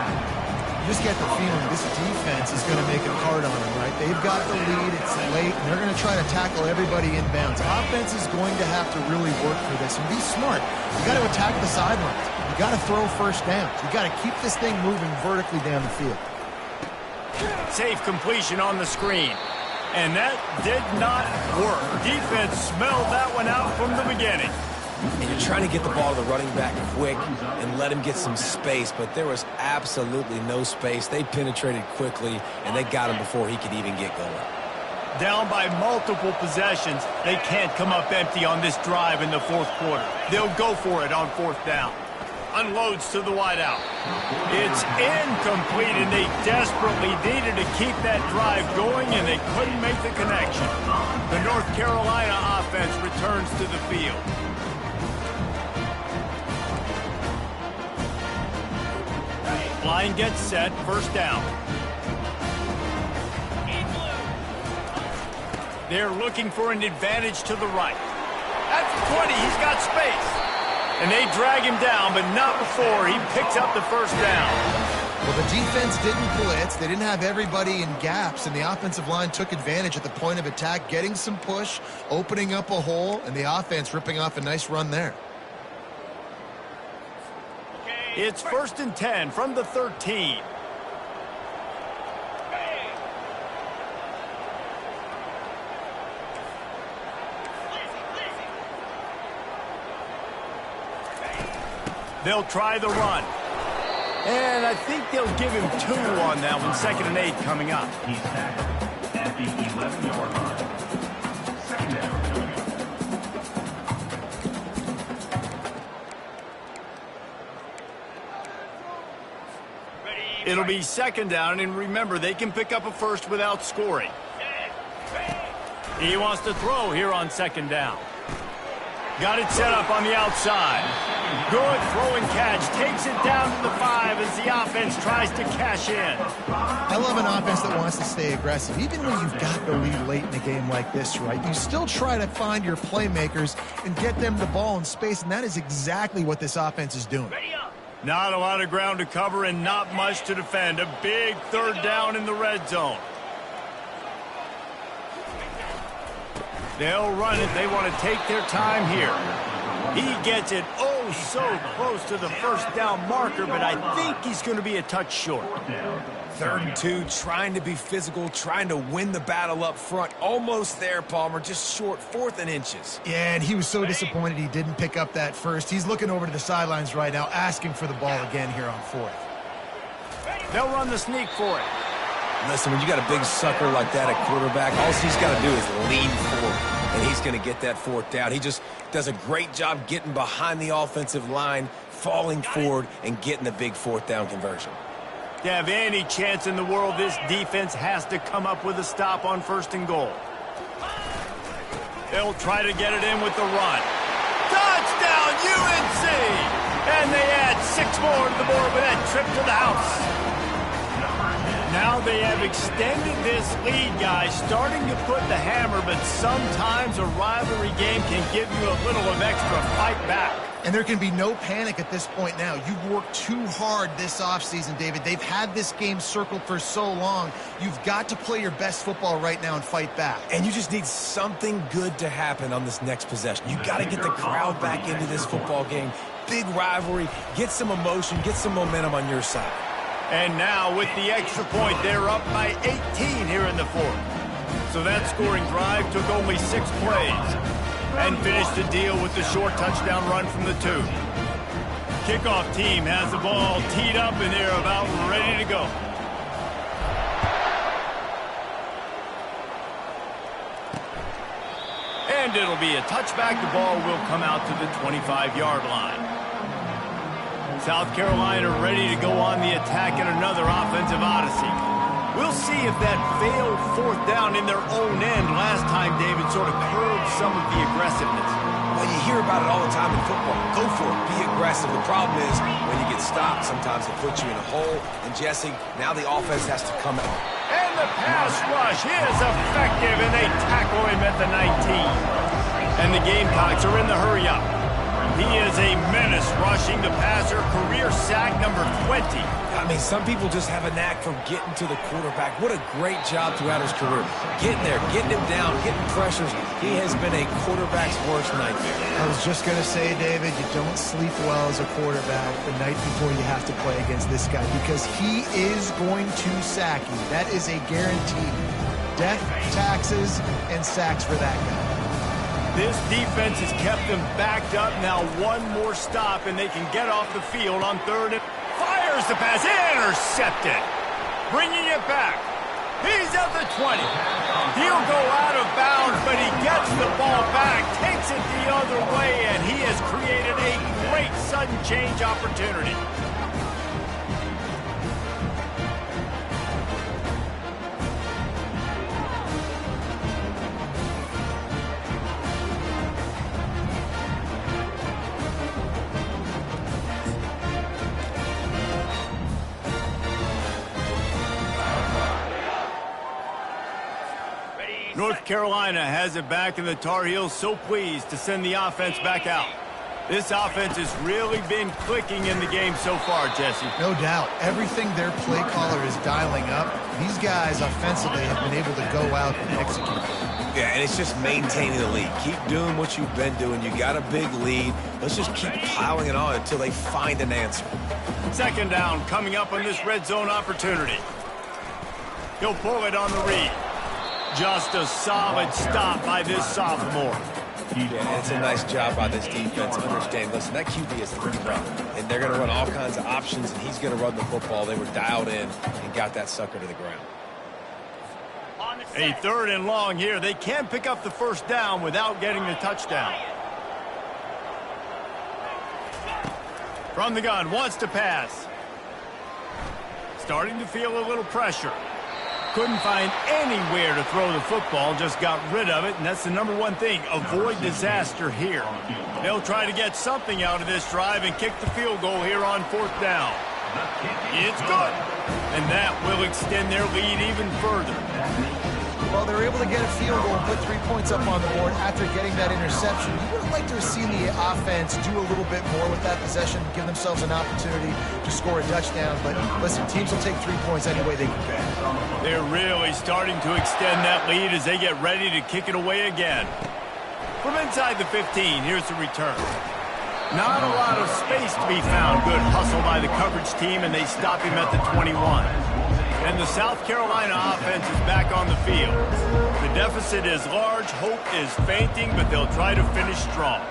You just get the feeling this defense is going to make it hard on them, right? They've got the lead, it's late, and they're going to try to tackle everybody inbounds. Offense is going to have to really work for this and be smart. You got to attack the sidelines. You got to throw first downs. You got to keep this thing moving vertically down the field. Safe completion on the screen. And that did not work. Defense smelled that one out from the beginning. And you're trying to get the ball to the running back quick and let him get some space, but there was absolutely no space. They penetrated quickly, and they got him before he could even get going. Down by multiple possessions, they can't come up empty on this drive in the fourth quarter. They'll go for it on fourth down. Unloads to the wideout. It's incomplete, and they desperately needed to keep that drive going, and they couldn't make the connection. The North Carolina offense returns to the field. Line gets set, first down. They're looking for an advantage to the right. At the 20, he's got space. And they drag him down, but not before he picks up the first down. Well, the defense didn't blitz. They didn't have everybody in gaps, and the offensive line took advantage at the point of attack, getting some push, opening up a hole, and the offense ripping off a nice run there. It's 1st and 10 from the 13. They'll try the run. And I think they'll give him 2 on that one. 2nd and 8 coming up. He's tackled at the 11-yard line. Second down coming up. It'll be 2nd down, and remember, they can pick up a first without scoring. He wants to throw here on 2nd down. Got it set up on the outside. Good throw and catch. Takes it down to the 5 as the offense tries to cash in. I love an offense that wants to stay aggressive. Even when you've got the lead late in a game like this, right, you still try to find your playmakers and get them the ball in space, and that is exactly what this offense is doing. Not a lot of ground to cover and not much to defend. A big 3rd down in the red zone. They'll run it. They want to take their time here. He gets it so close to the first down marker, but I think he's going to be a touch short. 3rd and 2, trying to be physical, trying to win the battle up front. Almost there, Palmer, just short, 4th and inches. Yeah, and he was so disappointed he didn't pick up that first. He's looking over to the sidelines right now, asking for the ball again here on 4th. They'll run the sneak for it. Listen, when you got a big sucker like that at quarterback, all he's got to do is lean forward, and he's going to get that 4th down. He just does a great job getting behind the offensive line, falling forward, and getting the big 4th down conversion. To have any chance in the world, this defense has to come up with a stop on 1st and goal. They'll try to get it in with the run. Touchdown, UNC! And they add 6 more to the board with that trip to the house. Now they have extended this lead, guys, starting to put the hammer, but sometimes a rivalry game can give you a little of extra fight back. And there can be no panic at this point now. You've worked too hard this offseason, David. They've had this game circled for so long. You've got to play your best football right now and fight back. And you just need something good to happen on this next possession. You got to get the crowd back into this football game. Big rivalry. Get some emotion. Get some momentum on your side. And now with the extra point, they're up by 18 here in the 4th. So that scoring drive took only 6 plays and finished the deal with the short touchdown run from the 2. Kickoff team has the ball teed up and they're about ready to go. And it'll be a touchback. The ball will come out to the 25-yard line. South Carolina ready to go on the attack in another offensive odyssey. We'll see if that failed 4th down in their own end last time, David, sort of curbed some of the aggressiveness. Well, you hear about it all the time in football. Go for it. Be aggressive. The problem is when you get stopped, sometimes it puts you in a hole. And, Jesse, now the offense has to come out. And the pass rush is effective, and they tackle him at the 19. And the Gamecocks are in the hurry-up. He is a menace rushing the passer, career sack number 20. I mean, some people just have a knack for getting to the quarterback. What a great job throughout his career. Getting there, getting him down, getting pressures. He has been a quarterback's worst nightmare. I was just going to say, David, you don't sleep well as a quarterback the night before you have to play against this guy because he is going to sack you. That is a guarantee. Death, taxes, and sacks for that guy. This defense has kept them backed up. Now one more stop, and they can get off the field on third and fires the pass. Intercepted. Bringing it back. He's at the 20. He'll go out of bounds, but he gets the ball back, takes it the other way, and he has created a great sudden change opportunity. North Carolina has it back, and the Tar Heels so pleased to send the offense back out. This offense has really been clicking in the game so far, Jesse. No doubt. Everything their play caller is dialing up, these guys offensively have been able to go out and execute. Yeah, and it's just maintaining the lead. Keep doing what you've been doing. You got a big lead. Let's just keep piling it on until they find an answer. Second down coming up on this red zone opportunity. He'll pull it on the read. Just a solid stop by this sophomore. Yeah, it's a nice job by this defense. Understand, listen, that QB is the threat, and they're going to run all kinds of options, and he's going to run the football. They were dialed in and got that sucker to the ground. A third and long here. They can pick up the first down without getting the touchdown. From the gun, wants to pass. Starting to feel a little pressure. Couldn't find anywhere to throw the football, just got rid of it, and that's the number one thing. Avoid disaster here. They'll try to get something out of this drive and kick the field goal here on fourth down. It's good, and that will extend their lead even further. Well, they were able to get a field goal and put 3 points up on the board after getting that interception. You would have liked to have seen the offense do a little bit more with that possession, give themselves an opportunity to score a touchdown. But listen, teams will take 3 points any way they can get. They're really starting to extend that lead as they get ready to kick it away again. From inside the 15, here's the return. Not a lot of space to be found. Good hustle by the coverage team, and they stop him at the 21. And the South Carolina offense is back on the field. The deficit is large. Hope is fainting, but they'll try to finish strong.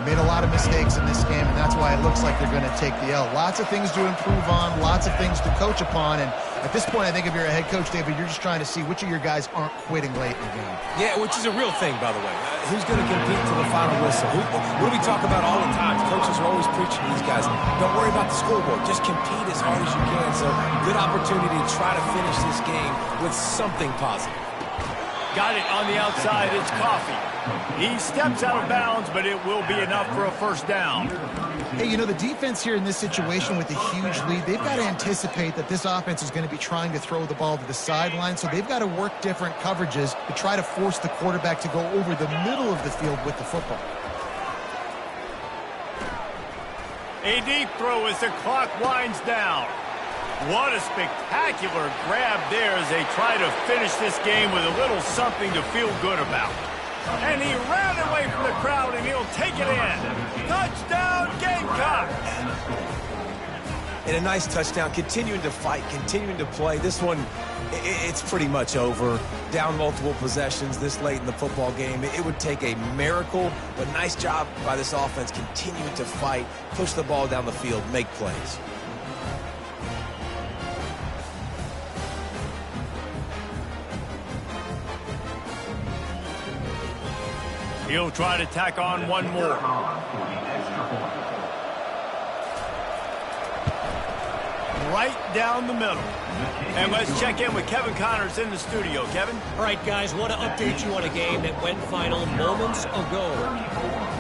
They made a lot of mistakes in this game, and that's why it looks like they're going to take the L. Lots of things to improve on, lots of things to coach upon, and at this point, I think if you're a head coach, David, you're just trying to see which of your guys aren't quitting late in the game. Yeah, which is a real thing, by the way. Who's going to compete to the final whistle? What do we talk about all the time? Coaches are always preaching to these guys. Don't worry about the scoreboard. Just compete as hard as you can. So, good opportunity to try to finish this game with something positive. Got it on the outside. It's Coffee. He steps out of bounds, but it will be enough for a first down. Hey, you know, the defense here in this situation with a huge lead, they've got to anticipate that this offense is going to be trying to throw the ball to the sideline, so they've got to work different coverages to try to force the quarterback to go over the middle of the field with the football. A deep throw as the clock winds down. What a spectacular grab there as they try to finish this game with a little something to feel good about. And he ran away from the crowd, and he'll take it in. Touchdown, Gamecocks! And a nice touchdown, continuing to fight, continuing to play. This one, it's pretty much over. Down multiple possessions this late in the football game. It would take a miracle, but nice job by this offense continuing to fight, push the ball down the field, make plays. He'll try to tack on one more. Right down the middle. And let's check in with Kevin Connors in the studio. Kevin? All right, guys, want to update you on a game that went final moments ago.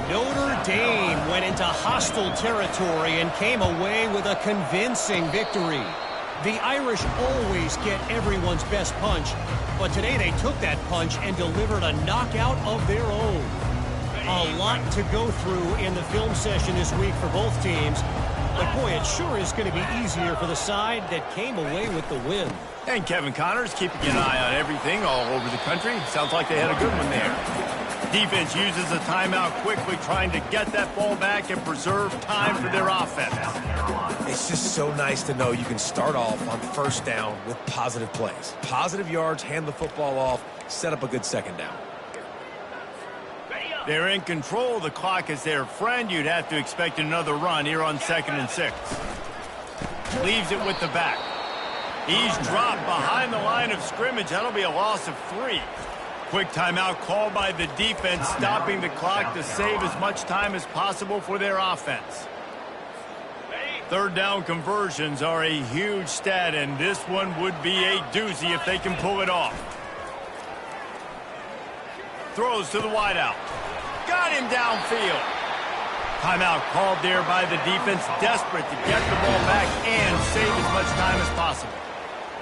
Notre Dame went into hostile territory and came away with a convincing victory. The Irish always get everyone's best punch, but today they took that punch and delivered a knockout of their own. A lot to go through in the film session this week for both teams, but boy, it sure is going to be easier for the side that came away with the win. And Kevin Connors keeping an eye on everything all over the country. Sounds like they had a good one there. Defense uses a timeout quickly, trying to get that ball back and preserve time for their offense. It's just so nice to know you can start off on first down with positive plays. Positive yards, hand the football off, set up a good second down. They're in control. The clock is their friend. You'd have to expect another run here on 2nd and 6. Leaves it with the back. He's dropped behind the line of scrimmage. That'll be a loss of 3. Quick timeout called by the defense, stopping the clock to save as much time as possible for their offense. 3rd down conversions are a huge stat, and this one would be a doozy if they can pull it off. Throws to the wideout. Got him downfield. Timeout called there by the defense, desperate to get the ball back and save as much time as possible.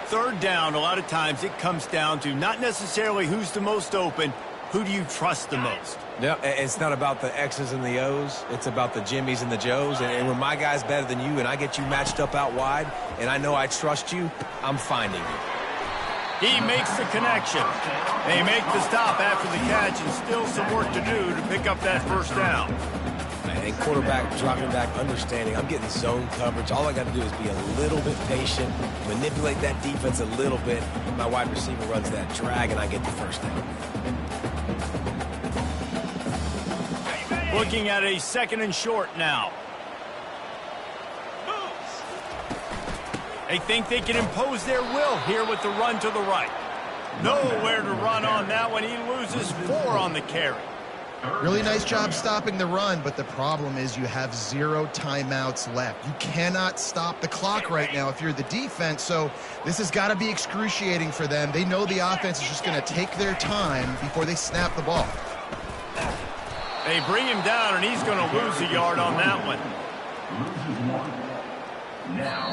3rd down, a lot of times it comes down to not necessarily who's the most open, who do you trust the most? No, it's not about the X's and the O's. It's about the Jimmys and the Joes. And when my guy's better than you and I get you matched up out wide and I know I trust you, I'm finding you. He makes the connection. They make the stop after the catch, and still some work to do to pick up that 1st down. And quarterback dropping back, understanding I'm getting zone coverage. All I got to do is be a little bit patient, manipulate that defense a little bit. My wide receiver runs that drag, and I get the 1st down. Looking at a 2nd and short now. They think they can impose their will here with the run to the right. Nowhere to run on that one. He loses 4 on the carry. Really nice job stopping the run, but the problem is you have 0 timeouts left. You cannot stop the clock right now if you're the defense, so this has got to be excruciating for them. They know the offense is just going to take their time before they snap the ball. They bring him down, and he's going to lose a yard on that one.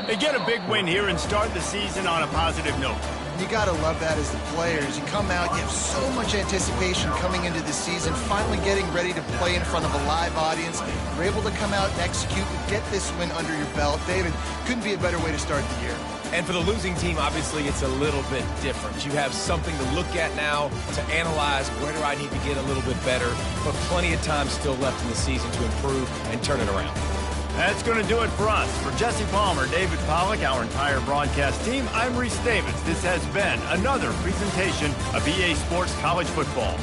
They get a big win here and start the season on a positive note. You got to love that as the players. You come out, you have so much anticipation coming into the season, finally getting ready to play in front of a live audience. You're able to come out and execute and get this win under your belt. David, couldn't be a better way to start the year. And for the losing team, obviously, it's a little bit different. You have something to look at now, to analyze where do I need to get a little bit better, but plenty of time still left in the season to improve and turn it around. That's going to do it for us. For Jesse Palmer, David Pollack, our entire broadcast team, I'm Reese Davis. This has been another presentation of EA Sports College Football.